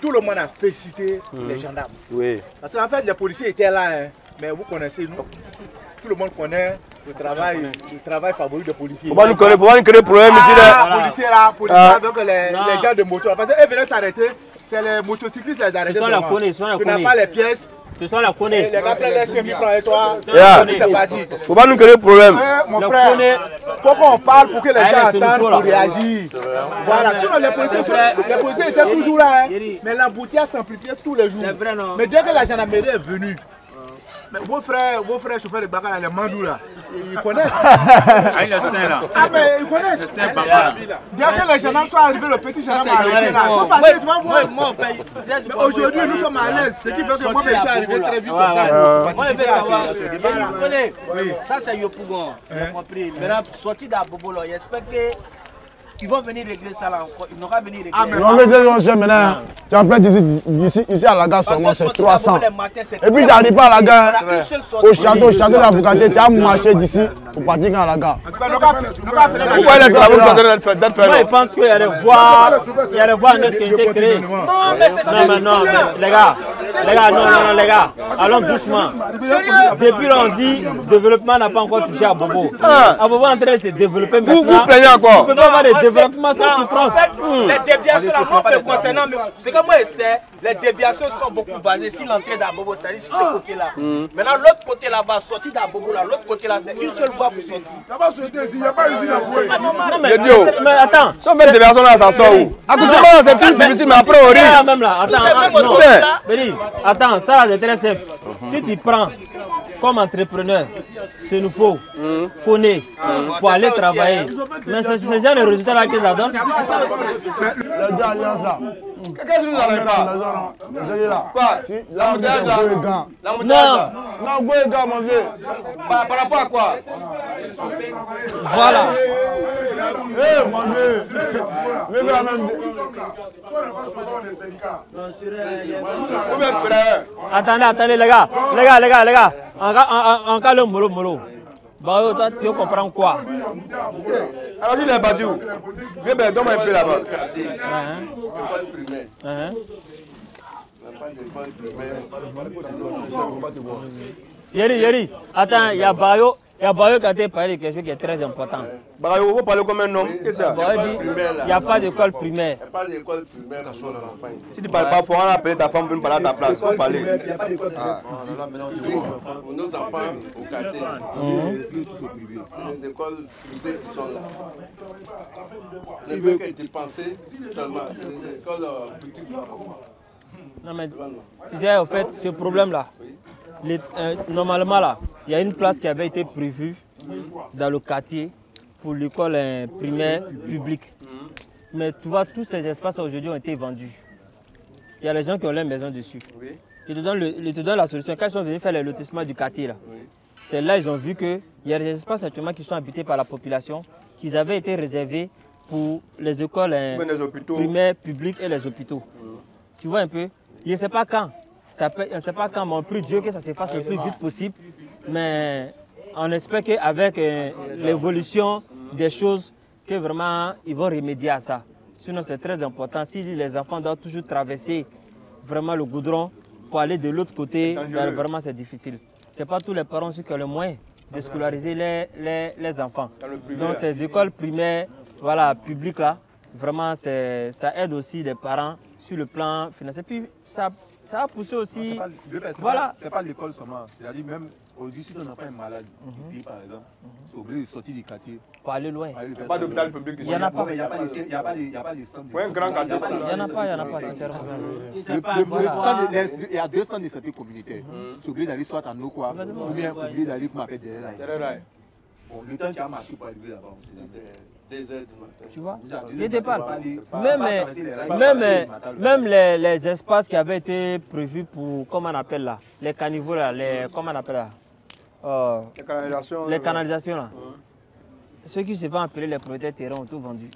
Tout le monde a félicité les gendarmes. Oui. Parce qu'en fait, les policiers étaient là, hein, mais vous connaissez, nous, tout le monde connaît le travail favori des policiers. Faut pas nous créer problème ici. Policiers là, avec les gens de moto. Parce qu'ils venaient s'arrêter, c'est les motocyclistes qui les arrêtaient. Tu n'as pas les pièces. Ce sont la connaît. Les gars prennent les 5 000 francs et toi, c'est parti. Faut pas nous créer problème. Mon frère, faut qu'on parle pour que les gens attendent pour réagir. Voilà, sinon les policiers étaient toujours là, mais l'embouteillage s'amplifiait tous les jours. Mais dès que la gendarmerie est venue, vos frères chauffeurs de bagarre, les mandous là, ils connaissent. Ah, il est sain là. Ah, mais ils connaissent. Dès que les gendarmes sont arrivés, le petit gendarme est arrivé là. Faut passer, tu vas voir. Mais aujourd'hui, nous sommes à l'aise. Ce qui fait que moi, je suis arrivé très vite comme ça. Moi, je veux savoir. Vous connaissez, ça c'est Yopougon. Compris. Maintenant, sorti d'Abobo, j'espère que. Ils vont venir régler ça là encore. Ils n'ont pas venir régler. Ils vont régler maintenant. Tu en plein ici à la gare seulement c'est 300. Et puis tu n'arrives pas à la gare. Au château de l'avocat, tu as marché d'ici pour partir à la gare. Pourquoi les travaux sont d'être faits? Moi je pense qu'il y a des voies, neufs qui ont été créées. Non, mais c'est ça. Non, les gars, Les gars, non, les gars, allons doucement. Depuis là, on dit développement n'a pas encore touché à Bobo. À Bobo est en train de se développer maintenant. Vous plaignez encore. On ne peut pas avoir de développement sans souffrance. Les déviations, là, concernant, c'est comme moi, les déviations sont beaucoup basées sur l'entrée d'Abobo, c'est-à-dire sur ce côté-là. Maintenant, l'autre côté là-bas, sortir d'Abobo, l'autre côté là, c'est une seule voie pour sortir. Il n'y a pas sortir ici, il n'y a pas ici là. Mais attends, si on met des personnes là, ça sort où? Accouchement, c'est plus difficile, mais après on rit. Même là, attends, ça c'est très simple. Si tu prends comme entrepreneur, ce qu'il faut connaître pour aller travailler. Mais c'est ce genre de résultats là que ça donne. Le gars, alliance là. Qu'est-ce que vous n'avez pas? Là. Quoi? La montagne là. Non, gars, mon vieux. Par rapport à quoi? Voilà. Eh, mon vieux. Même la même. Attendez, les gars. En cas de mollo. Bah, tu comprends quoi? Alors, il est battu où? Viens, ben, donne-moi un peu là-bas. Yeri, attends, il y a Bayo qui a été parlé de quelque chose qui est très important. Bayo, vous parlez comme un homme, qu'est-ce que c'est ça? Bayo dit il n'y a pas d'école primaire. Si tu ne parles pas, il faut appeler ta femme pour parler à ta place. Il faut parler. Il n'y a pas d'école primaire. Pour nos enfants au quartier, les écoles privées qui sont là. Ne veut qu'être pensé seulement. C'est les écoles publiques. Non mais, tu sais, en fait, ce problème-là, normalement là, il y a une place qui avait été prévue dans le quartier pour l'école primaire publique. Mais tu vois, tous ces espaces aujourd'hui ont été vendus. Il y a les gens qui ont leur maison dessus. Je te donne la solution. Quand ils sont venus faire le lotissement du quartier, là, c'est là ils ont vu qu'il y a des espaces actuellement qui sont habités par la population, qui avaient été réservés pour les écoles primaires publiques et les hôpitaux. Tu vois un peu? Je ne sais pas quand. Je ne sais pas quand, mais on prie Dieu que ça se fasse le plus vite possible. Mais on espère qu'avec l'évolution des choses, que vraiment ils vont remédier à ça. Sinon, c'est très important. Si les enfants doivent toujours traverser vraiment le goudron pour aller de l'autre côté, vraiment c'est difficile. Ce n'est pas tous les parents qui ont le moyen de scolariser les enfants. Donc ces écoles primaires, voilà, publiques là, vraiment ça aide aussi les parents sur le plan financier. Puis ça a poussé aussi. Voilà. C'est pas l'école seulement. C'est-à-dire même aujourd'hui, si ton enfant est malade, ici par exemple, c'est obligé de sortir du quartier. Pour aller loin. Il n'y a pas d'hôpital public ici. Il n'y en a pas. Il n'y a pas les centres. Oui, un grand quartier. Il n'y en a pas, sincèrement. Il y a 2 centres de santé communautaires. C'est obligé d'aller soit à Nokwa, ou bien obligé d'aller pour m'appeler derrière là. Bon, le temps tu as marché pour arriver là-bas. 2 heures du matin. Tu vois, je te parle. Même les espaces qui avaient été prévus pour, comment on appelle là, les caniveaux là, comment on appelle là, les canalisations là. Ceux qui se font appeler les propriétaires terrain ont tout vendu.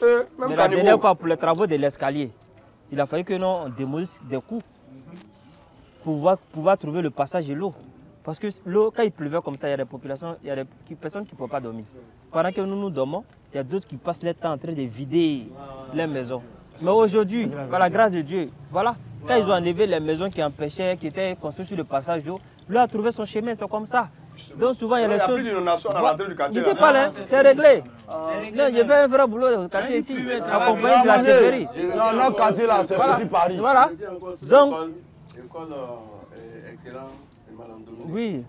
Mais la dernière fois, pour les travaux de l'escalier, il a fallu que nous on démolisse des coups pour pouvoir trouver le passage de l'eau. Parce que l'eau, quand il pleuvait comme ça, il y a des populations, il y a des personnes qui ne peuvent pas dormir. Pendant que nous dormons, il y a d'autres qui passent leur temps en train de vider les maisons. Mais aujourd'hui, par la grâce de Dieu, voilà, quand ils ont enlevé les maisons qui empêchaient, qui étaient construites sur le passage d'eau, l'eau a trouvé son chemin, c'est comme ça. Donc souvent, il y a des choses... Je te parle, hein, c'est réglé. Non, je fais un vrai boulot au quartier ici, accompagné de la chefferie. Non, notre quartier là, c'est petit Paris. Voilà. Donc... École excellente de Madame Dominique. Oui.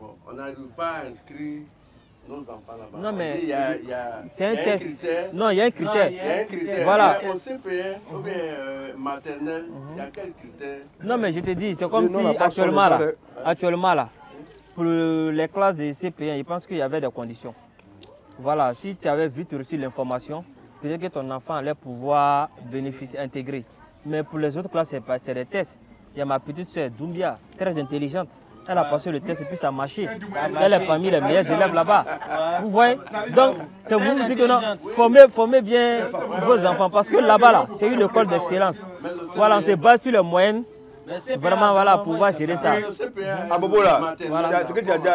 Bon, on n'arrive pas à inscrire nos enfants là-bas. Non, mais c'est un test. Non, il y a un critère. Il y a un critère. Voilà. Mais au CPN ou bien maternelle, il y a quel critère? Non, mais je te dis, c'est comme si actuellement là, pour les classes de CPN, je pense qu'il y avait des conditions. Voilà, si tu avais vite reçu l'information, peut-être que ton enfant allait pouvoir bénéficier, intégrer. Mais pour les autres classes, c'est des tests. Il y a ma petite soeur, Doumbia, très intelligente. Elle a passé le test et puis ça a marché. Elle est parmi les meilleurs élèves là-bas. Vous voyez? Donc, c'est vous dites que non, formez bien vos enfants. Parce que là-bas, là, c'est une école d'excellence. Voilà, on se base sur les moyennes. Vraiment, voilà, pour pouvoir gérer ça. À Bobo, là, ce que tu as dit,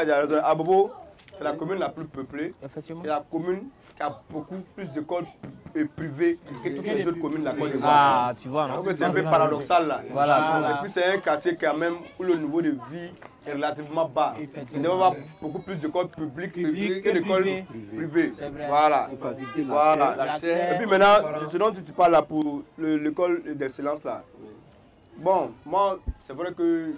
à Bobo, c'est la commune la plus peuplée. Effectivement. C'est la commune y a beaucoup plus d'écoles privées que toutes les autres communes de la Côte d'Ivoire. Ah, tu vois, non? C'est un peu paradoxal là. Voilà. Et puis c'est un quartier quand même où le niveau de vie est relativement bas. Il doit y avoir beaucoup plus d'écoles publiques que d'écoles privées. Voilà. Et puis maintenant, ce dont tu parles là pour l'école d'excellence là. Bon, moi, c'est vrai que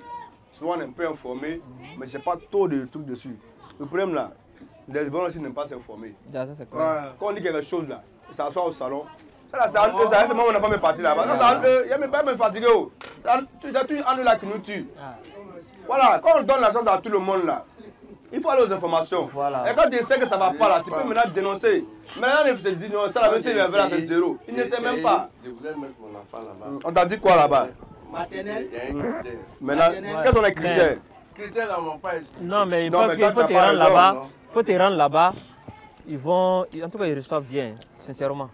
souvent on est un peu informé, mais je n'ai pas trop de trucs dessus. Le problème là, les volontaires n'aiment pas s'informer. Quand on dit quelque chose là, ça s'assoit au salon. Ça, c'est moi, on n'a pas même parti là-bas. Il n'y a même pas même fatigué. Tu as tout en là qui nous tue. Voilà, quand on donne la chance à tout le monde là, il faut aller aux informations. Voilà. Et quand tu sais que ça ne va pas là, tu peux maintenant dénoncer. Maintenant, il se dit non, ça la même c'est c'est zéro. Il ne sait même pas. Je voulais mettre mon enfant là-bas. On t'a dit quoi là-bas? Maternelle. Maintenant, quels sont les critères? Critères là, on va pas. Non, mais parce qu'il faut te rendre là-bas. Il faut te rendre là-bas. Ils vont, en tout cas, ils reçoivent bien, sincèrement.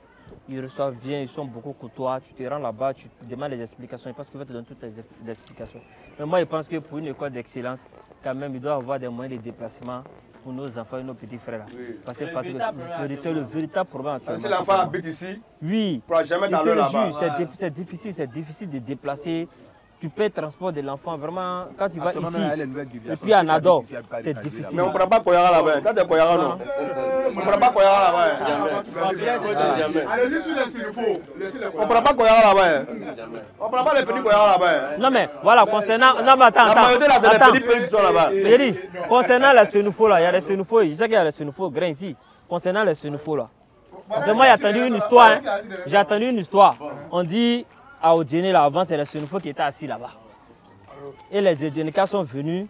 Ils reçoivent bien, ils sont beaucoup courtois. Tu te rends là-bas, tu demandes les explications. Parce qu'il va te donner toutes les explications. Mais moi, je pense que pour une école d'excellence, quand même, il doit y avoir des moyens de déplacement pour nos enfants et nos petits frères. Oui. Parce que c'est le véritable problème actuellement. Si l'enfant habite ici, oui, il ne pourra jamais aller là-bas. C'est difficile de déplacer. Tu payes le transport de l'enfant, vraiment, quand tu vas ici, et puis à Nador, c'est difficile. Mais on ne prend pas Koyara là-bas. Quand tu es Koyara, non. On ne prend pas Koyara là-bas. Allez-y sur les Sinufo. On ne prend pas Koyara là-bas. On ne prend pas les petits Koyara là-bas. Non mais, voilà, concernant... Non mais attends, la majorité là, c'est les petits pays qui sont là-bas. J'ai dit, concernant les Sinufo là, il y a les Sinufo, je sais qu'il y a les Sinufo grains ici. Concernant les Sinufo là. Parce que moi, j'ai attendu une histoire. J'ai attendu une histoire. On dit... À Odjene, là, avant, c'est les Sénoufos qui étaient assis là-bas. Et les Odjenekas sont venus.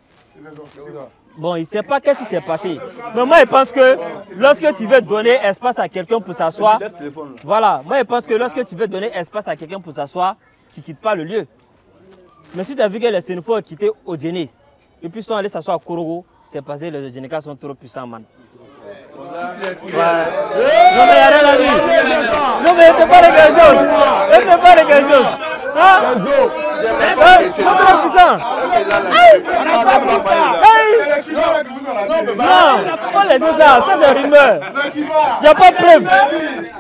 Bon, il ne sait pas qu'est-ce qui s'est passé. Mais moi, je pense que lorsque tu veux donner espace à quelqu'un pour s'asseoir, voilà, moi, je pense que lorsque tu veux donner espace à quelqu'un pour s'asseoir, tu ne quittes pas le lieu. Mais si tu as vu que les Sénoufos ont quitté Odjene, et puis sont allés s'asseoir à Korogo, c'est parce que les Odjenekas sont trop puissants, man. Ouais. Non mais rien à dire. Non mais il ne pas quelque chose. Il ne pas quelque chose. Hein? Ils sont trop puissants. Non, pas les dire ça. Ça c'est rumeur. Il n'y a pas de preuve.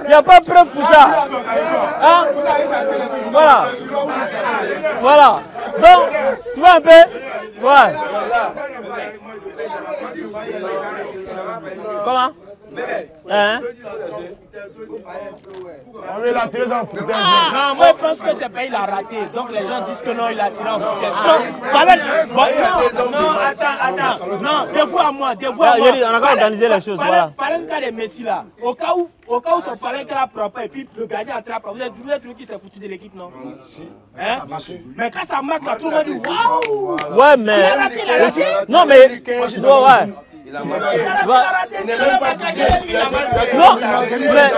Il n'y a pas de preuve pour ça. Hein? Voilà. Voilà. Donc, tu vois un peu? Ouais. Comment? Hein? Non, moi je pense que c'est pas il a raté. Donc les gens disent que non, il a tiré en foutaise. Non, attends. Non, dévoue à moi. On a qu'à organiser les choses. Voilà. Parlez le cas des Messi là. Au cas où son parrain qui a propre et puis le gardien attrape. Vous avez trouvé qui s'est foutu de l'équipe, non? Hein? Mais quand ça marque, tout le monde dit waouh! Ouais, mais. Non, mais. Ouais. Il n'est même pas non, mais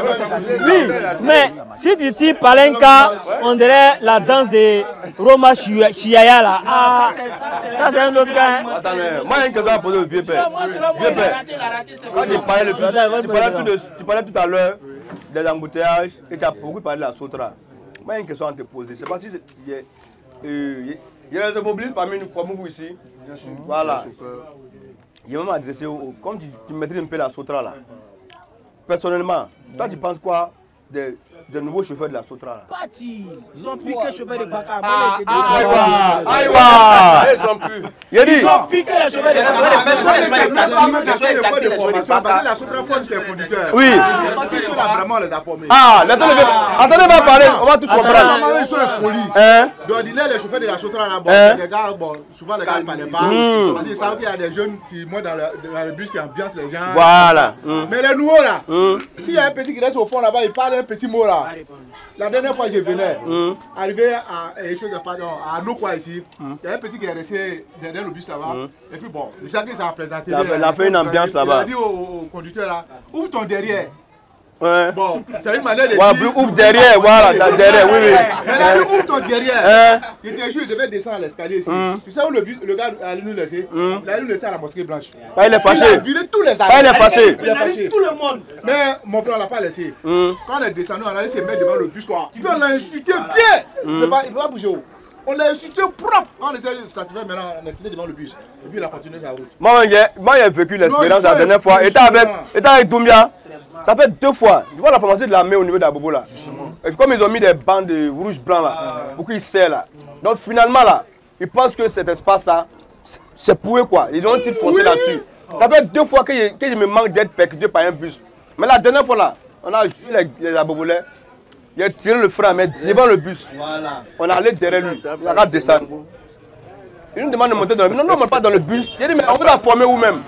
oui, mais si tu dis Palenka, on dirait la danse de Roma Chiaya là. Ah, ça c'est un autre cas. Attendez, moi il y a une question à poser au vieux père. Vieux père, quand tu parlais tout à l'heure des embouteillages et tu as beaucoup parlé de la Sotra. Moi il y a une question à te poser. C'est pas si il y a des immobilistes parmi vous ici. Voilà. Je vais m'adresser comme tu maîtrises un peu la Sotra là. Personnellement, toi tu penses quoi des nouveaux chauffeurs de la Sotra là? Parti, ils ont piqué les chauffeurs de Bakar. Aïwa! Ils ont pu. Ils ont piqué les chauffeurs de Bakar. La Sotra forme ses conducteurs. Oui. Parce qu'ils sont là vraiment les a formés. Ah, attendez, on va parler, on va tout comprendre. Ils sont impolis. D'ordinaire, les chauffeurs de la Sotra là, les gars, souvent les gars ils parlent pas. Parce qu'ils savent qu'il y a des jeunes qui montent dans le bus qui ambiancent les gens. Voilà. Mais les nouveaux là, s'il y a un petit qui reste au fond là-bas, il parle un petit mot là. La dernière fois je venais, arrivé à Nokwa ici, il y a un petit qui est resté derrière le bus là-bas. Et puis bon, il sait qu'il s'est présenté. Il a fait une ambiance là-bas. Il a dit au conducteur là, ouvre ton derrière. Ouais. Bon, c'est une manière de dire. Ouvre derrière, voilà, derrière, oui. Mais là, ouvre ton derrière. Il était juste, il devait descendre à l'escalier ici. Tu sais où le gars allait nous laisser? Il allait nous laisser à la mosquée blanche. Il est fâché. Il a viré tous les amis. Il est fâché. Il a viré tout le monde. Mais mon frère ne l'a pas laissé. Quand on est descendu, on allait se mettre devant le bus. On l'a insulté bien. Il ne peut pas bouger. On l'a insulté propre. Quand on était satisfait, maintenant on était devant le bus. Et puis il a continué sa route. Moi j'ai vécu l'expérience la dernière fois. Et avec Doumbia. Ça fait 2 fois. Tu vois la formation de l'armée au niveau d'Abobo là. Et comme ils ont mis des bandes de rouge-blanc là, pour qu'ils serrent là. Donc finalement là, ils pensent que cet espace là, c'est pour eux quoi. Ils ont une petite foncé là-dessus. Ça fait 2 fois que je me manque d'être percuté par un bus. Mais la dernière fois là, on a joué les Abobolais. Il a tiré le frein à main devant le bus. Voilà. On est allé derrière lui. Il a descendu. Il nous demande de monter dans le bus. Non, non, on ne monte pas dans le bus. Il a dit, mais on vous a formé où-même?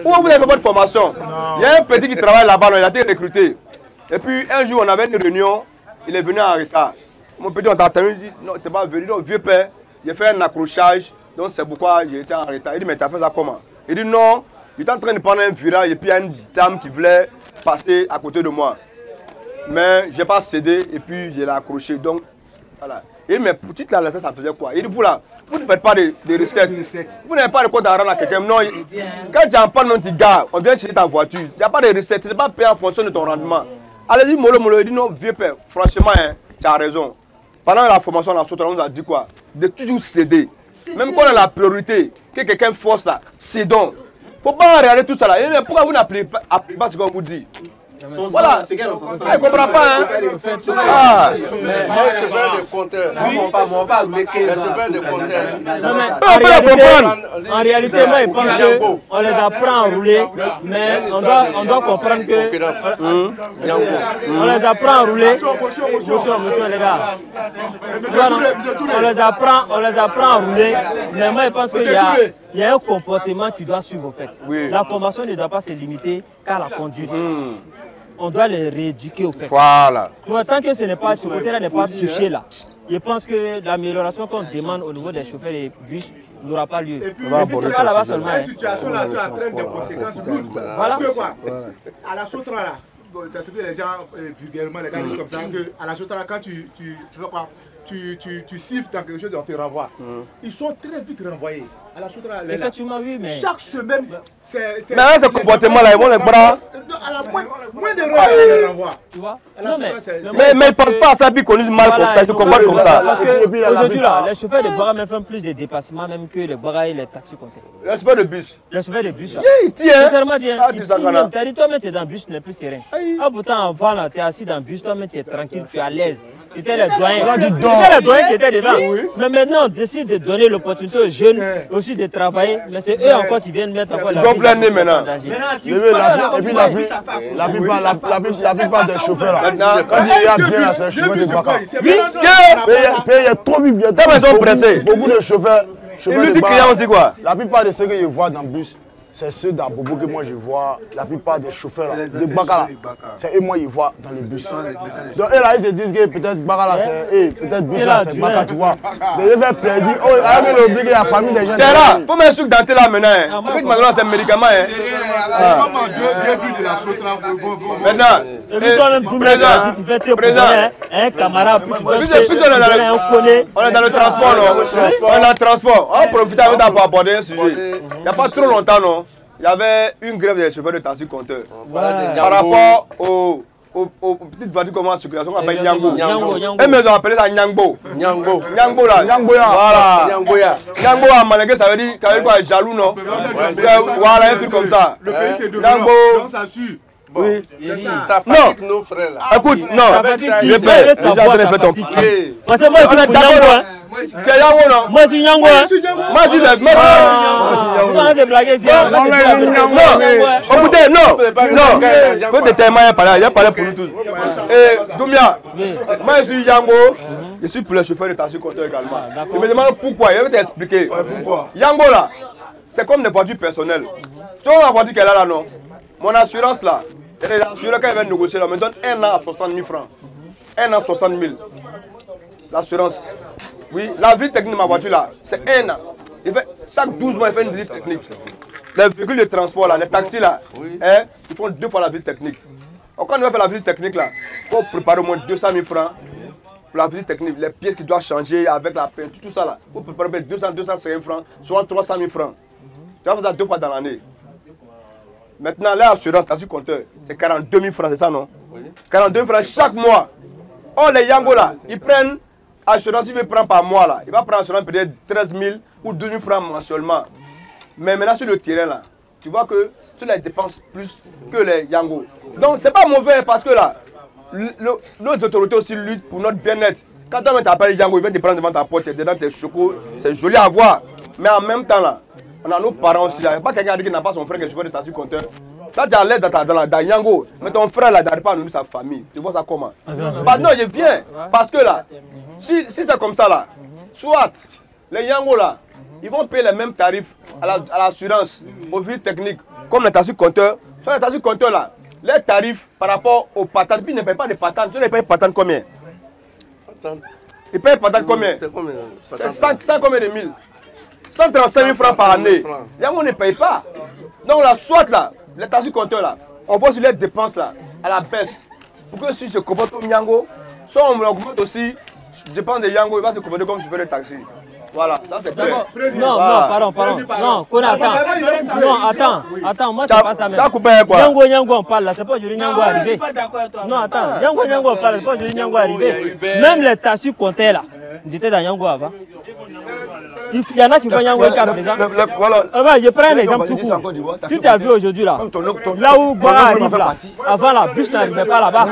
Où vous avez fait votre formation? Il y a un petit qui travaille là-bas, il a été recruté. Et puis un jour, on avait une réunion. Il est venu en retard. Mon petit, on t'a attendu. Il dit, non, tu n'es pas venu. Non, vieux père, j'ai fait un accrochage. Donc c'est pourquoi j'ai été en retard. Il dit, mais tu as fait ça comment? Il dit, non, il était en train de prendre un virage. Et puis il y a une dame qui voulait passer à côté de moi. Mais je n'ai pas cédé et puis je l'ai accroché. Donc, voilà. Il dit, mais pour tu te l'as laissé, ça faisait quoi? Il dit, vous là, vous ne faites pas de recettes. Vous n'avez pas de compte à rendre à quelqu'un. Non, quand tu en parles, mon petit gars, on vient chercher ta voiture. Il n'y a pas de recettes. Tu n'es pas payé en fonction de ton rendement. Alors, il dit, mollo, il dit, non, vieux père, franchement, hein, tu as raison. Pendant la formation, on nous a dit quoi? De toujours céder. Même quand on a la priorité, que quelqu'un force là, cédons. Il ne faut pas regarder tout ça là. Mais pourquoi vous n'appelez pas ce qu'on vous dit? Voilà, c'est qu'elle ne comprend pas. Hein. Ah, mais moi, je chauffeur de compteur. On va rouler 15 ans. En réalité, moi, je pense qu'on les apprend à rouler, mais on doit comprendre que. On les apprend à rouler. Monsieur, les gars. On les apprend à rouler, mais moi, je pense qu'il y a un comportement qui doit suivre, au fait. La formation ne doit pas se limiter qu'à la conduite. On doit les rééduquer au fait. Voilà. Tant que ce côté-là n'est pas touché là, je pense que l'amélioration qu'on demande au niveau des chauffeurs des bus n'aura pas lieu. Et puis, c'est pas là-bas seulement. Cette situation-là, ça entraîne des conséquences lourdes. Voilà. Parce que quoi, à la Sotra là, c'est ce que les gens, vulgairement, les gars disent comme ça, qu'à la Sotra, quand tu siffles dans quelque chose, on te renvoie. Ils sont très vite renvoyés. À la Sotra, effectivement, oui, mais chaque semaine, mais là, ce comportement-là, ils vont les bras. Moins de renvois, tu vois. Mais ils ne pensent pas à ça, puis ils connaissent mal ils te comportent comme ça. Parce qu'aujourd'hui, là, les chauffeurs de Bara même font plus de dépassements même que les Bara et les taxis comptés. Les chauffeurs de bus. Les chauffeurs de bus, là. Ils tiennent. Sincèrement, tu as dit, toi-même, tu es dans le bus, tu n'es plus serein. Ah, pourtant, avant, là, tu es assis dans le bus, toi-même, tu es tranquille, tu es à l'aise. C'était les doyens. C'était les doyens qui étaient dedans. Mais maintenant, on décide de donner l'opportunité aux jeunes aussi de travailler. Mais c'est eux encore qui viennent mettre encore la vie maintenant. Et puis la plupart des chauffeurs là, quand il y a bien là, c'est les chauffeurs de Baka. Il y a trop vite. Ils sont pressés. Beaucoup de chauffeurs de Baka aussi quoi. La plupart de ceux que je vois dans le bus, c'est ceux d'Abobo que moi je vois, la plupart des chauffeurs là, de Baka là, c'est eux moi je vois dans les bus. Donc eux là ils se disent que peut-être Baka là c'est peut-être bus là c'est Baka, tu vois. De leur faire plaisir, oh il a obligé la famille des gens. C'est là, faut mettre un sucre dans tes là maintenant. Tu peux te demander c'est un médicament. Maintenant, et toi-même si tu fais tes problèmes, un camarade, puis tu dois on est dans le transport, on est dans le transport. On profite avec ta pour aborder un sujet. Il n'y a pas trop longtemps, non, il y avait une grève des chauffeurs de taxi compteurs. Par rapport aux petites voitures comme en circulation, on appelle Nyangbo. Et mais ils ont appelé ça Nyangbo. Nyangbo là. Voilà. Nyangbo à Malingue, ça veut dire quoi, jaloux, non? Voilà, un truc comme ça. Le pays c'est de Nyangbo. ça suit. Bon, oui. Ça fatigue nos frères là. Écoute, non, je paie, déjà en train de faire ton pied. Parce que moi, je suis d'accord. C'est Yango, non? Moi, je suis Yango. Moi, je suis le mec. Comment c'est blagué ici? Non, écoutez, non. Quand tu es tellement il y a parlé pour nous tous. Et Doumia, moi, je suis Yango. Je suis pour les chauffeurs de taxi compteur également. Je me demande pourquoi. Je vais t'expliquer. Yango, là, c'est comme des voitures personnelles. Tu vois la voiture qu'elle a là, non? Mon assurance là, l'assureur quand il va négocier là, me donne 1 an à 60 000 francs. 1 an 60 000. L'assurance. Oui, la visite technique de ma voiture là, c'est 1 an. Chaque 12 mois, il fait une visite technique. Les véhicules de transport là, les taxis là, ils font 2 fois la visite technique. Donc, quand on va faire la visite technique là, il faut préparer au moins 200 000 francs pour la visite technique. Les pièces qui doivent changer avec la peinture, tout ça là. Il faut préparer 250 000 francs, soit 300 000 francs. Tu vas faire ça 2 fois dans l'année. Maintenant, l'assurance, taxi compteur, c'est 42 000 francs, c'est ça, non? Oui. 42 000 francs chaque mois. Oh, les Yango là, ils prennent assurance, ils veulent prendre par mois là. Ils vont prendre assurance peut-être 13 000 ou 12 000 francs mensuellement. Mais maintenant, sur le terrain là, tu vois que sur les dépenses plus que les Yango. Donc c'est pas mauvais parce que là, nos autorités aussi luttent pour notre bien-être. Quand on t'appelle Yango, il vient te prendre devant ta porte, dedans tes chocos, c'est joli à voir. Mais en même temps là, on a nos parents aussi là. Il n'y a pas quelqu'un qui n'a pas son frère qui est chauffeur de taxi compteur. Quand tu es à l'aise dans Yango, mais ton frère là n'arrive pas à nourrir sa famille. Tu vois ça comment? Bah non, je viens. Parce que là, si c'est comme ça là, soit les Yango là, ils vont payer les mêmes tarifs à l'assurance, aux villes techniques, comme les taxis compteurs. Soit les taxis compteurs là, les tarifs par rapport aux patates, puis ils ne payent pas de patates. Tu les payes patates combien? Ils payent patates combien? C'est 100 combien de mille? 135 000 francs par année. Yango ne paye pas. Donc là, soit là, les taxis compteurs là, on voit sur les dépenses là, à la baisse. Pour que si je comporte comme Yango, soit on augmente aussi, je dépends de Yango, il va se comporter comme chauffeur de taxi. Voilà, ça c'est clair. Non, pardon. Non, attends, moi c'est pas ça même. Yango, on parle là, c'est pas aujourd'hui Yango arrivé. Non, attends, Yango, on parle, c'est pas aujourd'hui Yango arrivé. Même les taxis compteurs là, j'étais dans Yango avant. Il y en a qui vont Yango jusqu'à présent. Je prends un exemple tout court. Tu t'as vu aujourd'hui là, là où Gbara arrive là, avant la bus n'arrivait pas là-bas.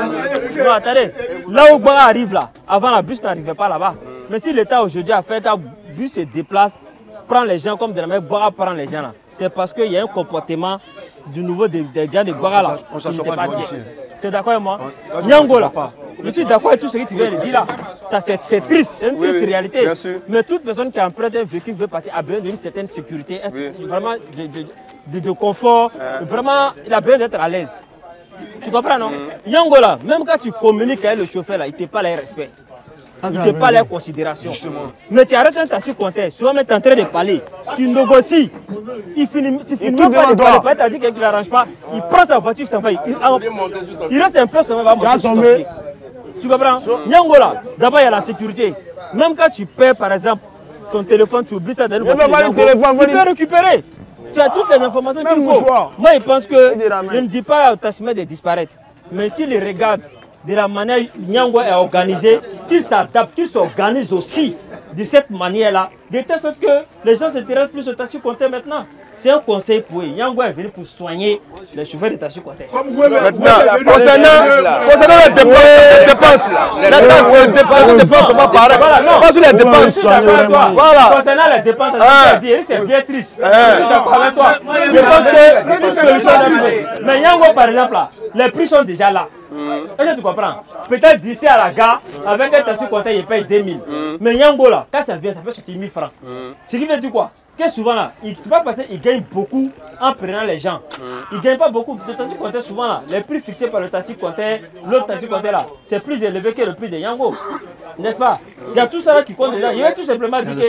Non, attendez, là où Gbara arrive là, avant la bus n'arrivait pas là-bas. Mais si l'État aujourd'hui a fait un bus se déplace, prend les gens comme de la même Gbara prend les gens là, c'est parce qu'il y a un comportement du nouveau des gens de Gbara là qui n'était pas bien. Tu es d'accord avec moi? Yango là, je suis d'accord avec tout ce que tu viens de dire là. Ça c'est triste, c'est une triste réalité. Mais toute personne qui emprunte un véhicule veut partir a besoin d'une certaine sécurité, vraiment de confort, vraiment il a besoin d'être à l'aise. Tu comprends non? Yango là, même quand tu communiques avec le chauffeur là, il ne te parle avec respect. Il ne te parle avec considération. Mais tu arrêtes un taxi compteur, souvent tu es en train de parler, tu négocies, tu finis même pas de parler, peut-être tu dit qu'il n'arrange pas, il prend sa voiture, s'en va, il reste un peu, ça va monter. Tu comprends? Yango là, d'abord il y a la sécurité. Même quand tu perds par exemple ton téléphone, tu oublies ça dans le voiture, tu peux récupérer. Tu as toutes les informations qu'il faut. Moi je pense que, je ne dis pas au taximètre de disparaître, mais tu les regardes de la manière dont Yango est organisé, qu'il s'adapte, qu'il s'organise aussi de cette manière-là, de telle sorte que les gens s'intéressent plus au taxi compteur maintenant. C'est un conseil pour eux. Yango est venu pour soigner les chauffeurs de taxi compteur. Maintenant, concernant les dépenses, les dépenses sont pas pareilles. Pas sur les dépenses. Voilà. Concernant les dépenses, c'est bien triste. Je suis d'accord avec toi. Je pense que solution d'arriver. Mais Yango, par exemple, là, les prix sont déjà là. Est-ce que tu comprends? Peut-être d'ici à la gare, avec un taxi compteur, il paye 2000. Mais Yango, là, quand ça vient, ça peut sortir 1000 francs. Ce qui veut dire quoi? Que souvent là, c'est pas parce qu'il gagne beaucoup en prenant les gens. Il ne gagne pas beaucoup. Le taxi compteur, souvent là, les prix fixés par le taxi compteur, l'autre taxi compteur là, c'est plus élevé que le prix de Yango. N'est-ce pas? Il y a tout ça là qui compte déjà. Il va tout simplement dire que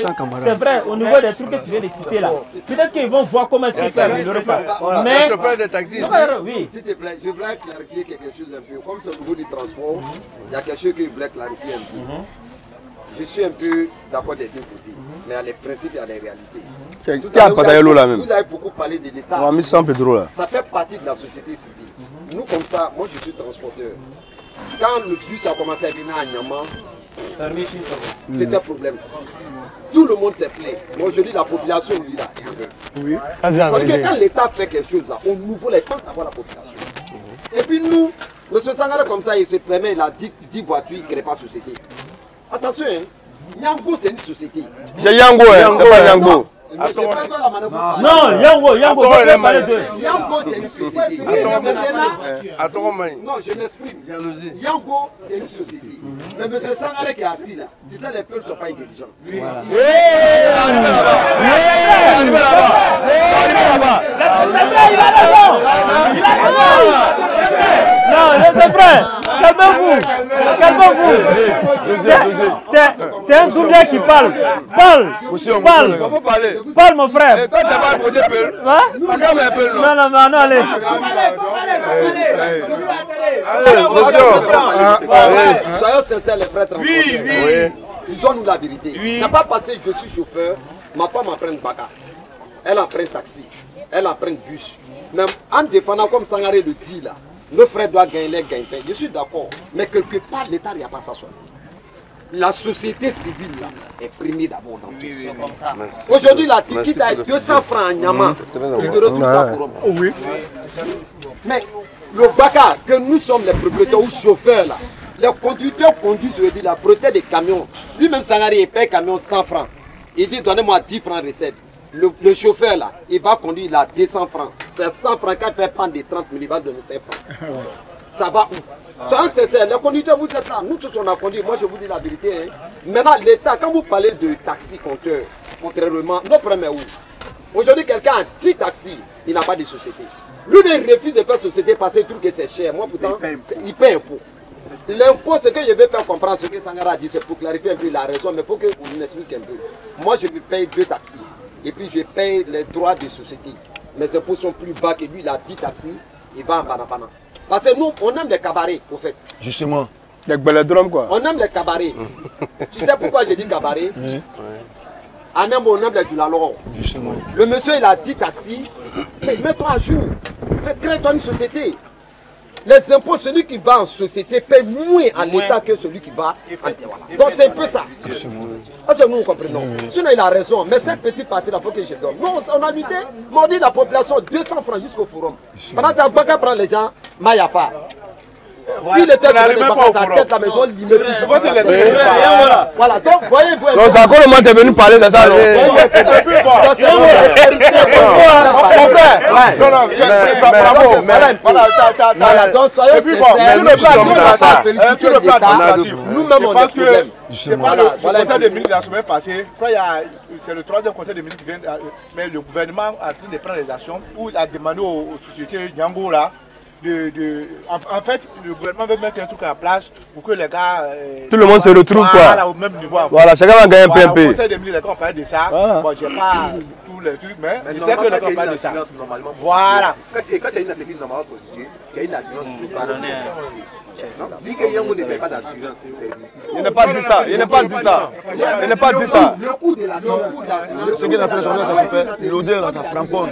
c'est vrai, au niveau des trucs que tu viens de citer là. Peut-être qu'ils vont voir comment est-ce qu'ils peuvent améliorer ça. Mais chauffeur de taxi, oui. S'il te plaît, je voudrais clarifier quelque chose un peu. Comme c'est au niveau du transport, il y a quelque chose que je voulais clarifier un peu. Je suis un peu d'accord des deux côtés, mais il y a les principes et il y a les réalités. Vous avez beaucoup parlé de l'État. Ça fait partie de la société civile. Nous, comme ça, moi je suis transporteur. Quand le bus a commencé à venir à Nyama, c'était un problème. Tout le monde s'est plaint. Mais aujourd'hui, la population dit là. Oui. C'est-à-dire que quand l'État fait quelque chose là, on ouvre les portes à voir la population. Et puis nous, M. Sangara comme ça, il se permet, il a 10 voitures, il ne crée pas société. Attention, hein. Yango c'est une société. C'est Yango, hein, c'est pas Yango. Non, Yango, Yango c'est une société. Non, je m'exprime. Yango c'est une société. Mais M. Sangara qui est assis là, tu sais, les peuples ne sont pas intelligents. Non, les frères, calmez-vous. C'est un doublé qui parle. Parle mon frère. Non, allez. Soyons sincères les frères transporteurs. Disons-nous la vérité. Ça n'a pas passé, je suis chauffeur, ma femme emprunte Baka. Elle emprunte taxi, elle emprunte bus. Même en défendant comme Sangaré le dit là, nos frères doivent gagner les gains. Je suis d'accord, mais quelque part l'État n'y a pas s'asseoir. la société civile là, est primée d'abord dans tout. Aujourd'hui, la ticket est 200 francs à Niama. Tu te retrouves ça pour Rome. Oui. Mais le Baka, que nous sommes les propriétaires ou chauffeurs là, les conducteurs conduisent, je dis, la propriété des camions. Lui-même, Sangari, il paye camion 100 francs. Il dit, donnez-moi 10 francs recette. Le chauffeur là, il va conduire il a 200 francs. C'est 100 francs, quand il fait prendre des 30 000, il va donner 5 francs. Ça va où? Soyons sincères, les conducteurs, vous êtes là. Nous tous, on a conduit. Moi, je vous dis la vérité. Hein. Maintenant, l'État, quand vous parlez de taxi compteur, contrairement, nos problèmes est où? Aujourd'hui, quelqu'un a 10 taxis, il n'a pas de société. Lui, il refuse de faire société parce qu'il trouve que c'est cher. Moi, pourtant, il paye impôt. L'impôt, ce que je vais faire comprendre, ce que Sangara a dit, c'est pour clarifier un peu la raison, mais il faut qu'on nous explique un peu. Moi, je paye 2 taxis. Et puis, je paye les droits de société. Mes impôts sont plus bas que lui, il a 10 taxis, il va en Panapana. Parce que nous, on aime les cabarets, au fait. Justement. Les belodromes, quoi. On aime les cabarets. Tu sais pourquoi j'ai dit cabaret? On aime les Dulaloro. Justement. Le monsieur, il a 10 taxis. Mets-toi à jour. Crée-toi une société. Les impôts, celui qui va en société paie moins à l'État que celui qui va en... Donc c'est un peu ça. Parce que nous, nous comprenons. Sinon, il a raison. Mais cette petite partie-là, il faut que je donne. Non, on a lutté. On dit la population 200 francs jusqu'au forum. Pendant que Baka prend les gens, Mayafa. S'il était sur les Baka, ta tête, la maison limite. Voilà, donc voyez. Donc c'est encore le moment de venir parler de ça. Mon frère. Non, non, voilà, donc soyez sincères. Nous-mêmes, on est problème. C'est pas le conseil des ministres la semaine passée. C'est le 3e conseil des ministres qui vient. Mais le gouvernement a en train de prendre les actions pour demander aux sociétés Nyango là. En fait, le gouvernement veut mettre un truc en place pour que les gars. Tout le monde se retrouve quoi. Au même niveau. Voilà, chacun va gagner un PMP. Le conseil des ministres, les gars, on parle de ça. Bon, j'ai pas tous les trucs, mais je sais que les gars, on parle de ça. Voilà. Quand tu as une entreprise normalement constituée, tu as une assurance globale. Dis que Yango ne paye pas d'assurance. Il n'a pas dit ça. Il n'a pas dit ça. Il n'a pas dit ça. Le coût de l'assurance. Ce que l'assurance, ça se fait. L'odeur, ça framponne.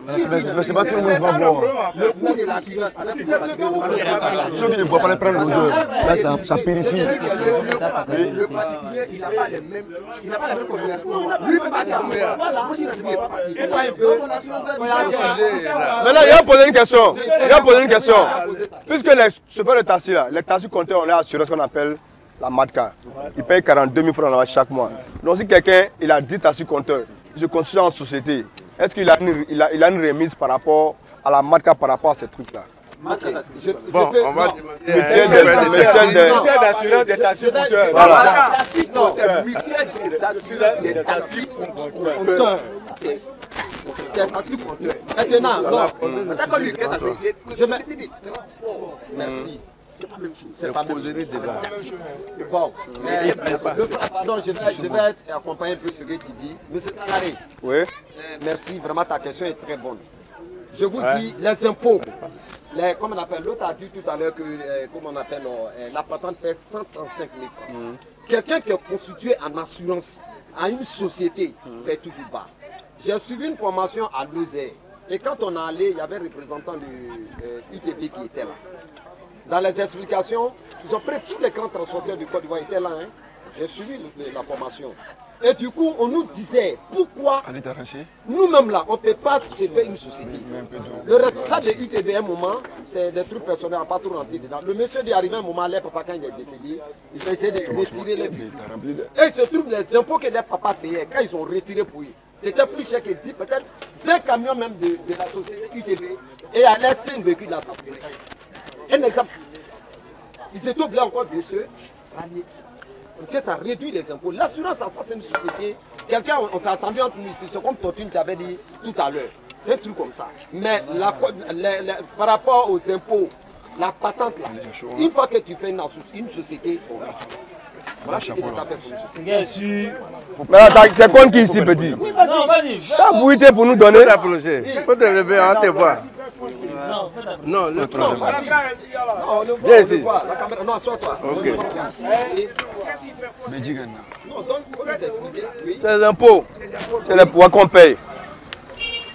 Mais c'est pas tout le monde qui va boire. Le coût de l'assurance. Ceux qui ne boivent pas les prendre l'odeur. Là, ça purifie. Le particulier, il n'a pas les mêmes combinaisons. Lui, il peut partir. Moi, si l'entreprise n'est pas partie, c'est pas un peu. Maintenant, il a posé une question. Puisque les chauffeurs de taxi, là, les taxis compteurs, on a assuré ce qu'on appelle la MADCA. Ils payent 42 000 francs chaque mois. Donc si quelqu'un il a 10 taxis compteurs, je continue en société, est-ce qu'il a une remise par rapport à la MADCA par rapport à ces trucs-là? Bon, on va demander d'assurance des taxis compteurs. Voilà. Des taxis compteurs. Maintenant, non. Merci. C'est pas la même chose. C'est pas poser des débats. Bon, pardon, je vais accompagner un peu ce que tu dis. Monsieur Sangaré, oui. Merci, vraiment ta question est très bonne. Je vous dis, les impôts, comme on appelle, l'autre a dit tout à l'heure que la patente fait 135 000 francs. Quelqu'un qui est constitué en assurance à une société paie toujours bas. J'ai suivi une formation à Lozère et quand on est allé, il y avait un représentant du UTB qui était là. Dans les explications, ils ont pris tous les grands transporteurs du Côte d'Ivoire étaient là. Hein. J'ai suivi la formation. Et du coup, on nous disait pourquoi nous-mêmes là, on ne peut pas créer une société. Le responsable de UTB, à un moment, c'est des trucs personnels, on n'a pas tout rentré dedans. Le monsieur est arrivé à un moment, les papas, quand il est décédé, ils ont essayé de retirer les billes. Et il se trouve les impôts que les papas payaient, quand ils ont retiré pour eux, c'était plus cher que 10, peut-être 20 camions même de la société UTB. Et il y a les 5 véhicules dans sa foulée. Un exemple, ils étaient oubliés encore de se rallier. Que ça réduit les impôts. L'assurance, ça c'est une société. Quelqu'un, on s'est attendu entre nous ici, c'est comme Tortune t'avait dit tout à l'heure. C'est un truc comme ça. Mais par rapport aux impôts, la patente là, une fois que tu fais une société, il faut réduire. Voilà ce que tu as fait pour une société. C'est quoi qui ici, petit? Non, vas-y. Ça bouillité pour nous donner. Il faut te lever, on te voit. Non, le troisième. Viens ici. Non, assois-toi. Ok. C'est l'impôt. C'est le poids qu'on paye.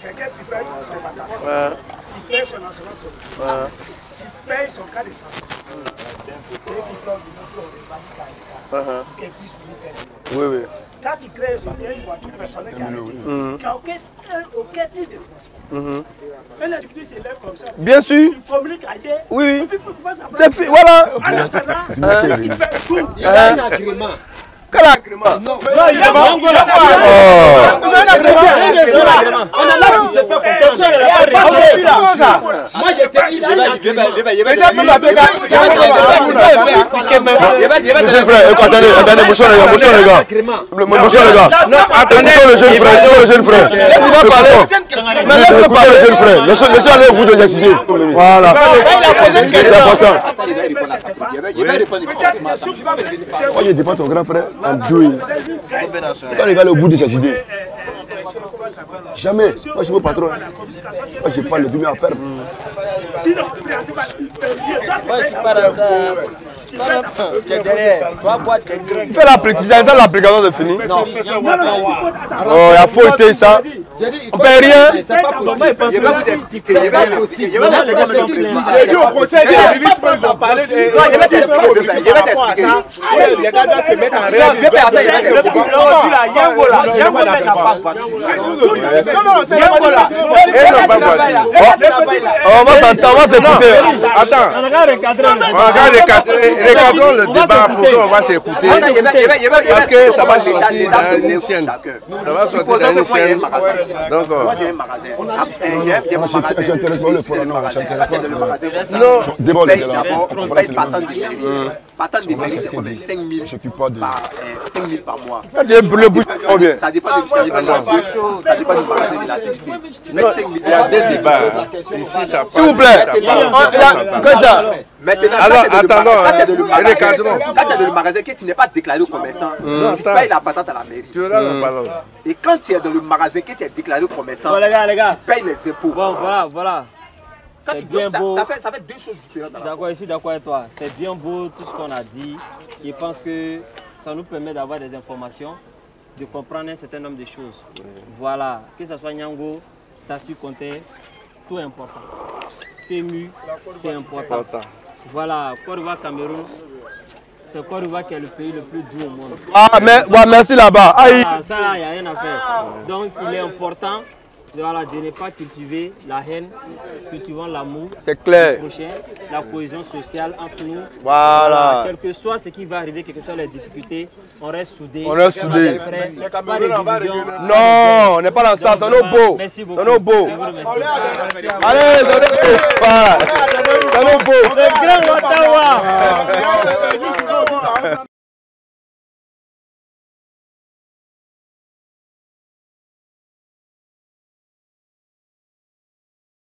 Quelqu'un qui paye son assurance, il paye son assurance. paye son cas de sanction. C'est eux qui font pour qu'elle puisse faire. Oui, oui. Quand tu crées son terrain, une voiture personnelle qui a aucun type de transport. Un individu s'élève comme ça. Bien sûr. Il communique ailleurs. Oui. C'est fait, voilà. En attendant, il fait tout. Il a un agrément. Quel agrément? Non, il y a un agrément. On a là pour se faire comme ça. Moi, je te dis, attendez, bonsoir les gars. Bonsoir les gars. Écoutons le jeune frère. Écoutez le jeune frère. Laissez aller au bout de la cité. Voilà. C'est important. Moi, je défends ton grand frère en douille. Quand il va aller au bout de ses idées. Jamais. Moi, je suis mon patron. Moi, je parle de tout mes affaires. Moi, je suis pas dans ça. Fais l'application de fini. Non. Oh, il a faute ça. On paye rien. C'est pas possible. Je vais vous expliquer. Je vais vous expliquer. Je vais vous expliquer. J'ai dit au conseil des ministres, ils ont parlé de. Je vais t'expliquer. Les gars doivent se mettre en règle. On va s'écouter. Attends. On va recadrons le débat pour qu'on va s'écouter. Parce que ça va sortir dans une chaîne. Ça va sortir dans une chaîne. Donc, moi j'ai un magasin. J'ai mon magasin. Non, on paye partant de mairie. Partant de mairie, c'est combien? 5 000 par mois. Ça dépend du magasin de l'activité. Il y a des débats. Ici, ça s'il vous plaît. Maintenant, alors, attendons. Quand tu es dans le magasin, que tu n'es pas déclaré au commerçant, tu payes la patente à la mairie. Tu auras la parole. Et quand tu es dans le magasin, que tu es déclaré au commerçant, les gars. tu payes les impôts. Bon, voilà. C'est bien beau. Ça fait deux choses différentes. D'accord, ici, d'accord avec toi. C'est bien beau tout ce qu'on a dit. Je pense que ça nous permet d'avoir des informations, de comprendre un certain nombre de choses. Voilà, que ce soit Nyango, Tassi Conté, tout est important. CEMU, c'est important. Voilà, Côte d'Ivoire, Cameroun, c'est Côte d'Ivoire qui est le pays le plus doux au monde. Ah, mais merci là-bas. Ça, là, il n'y a rien à faire. Donc, il est important de ne pas cultiver la haine, cultivons l'amour. C'est clair. La cohésion sociale entre nous. Voilà. Quel que soit ce qui va arriver, quelles que soient les difficultés, on reste soudés. On reste soudés. Pas de division. Non, on n'est pas dans ça. C'est nos beaux. Merci beaucoup. C'est nos beaux. Allez, c'est nos beaux. Voilà. C'est nos beaux. Le grand Ottawa.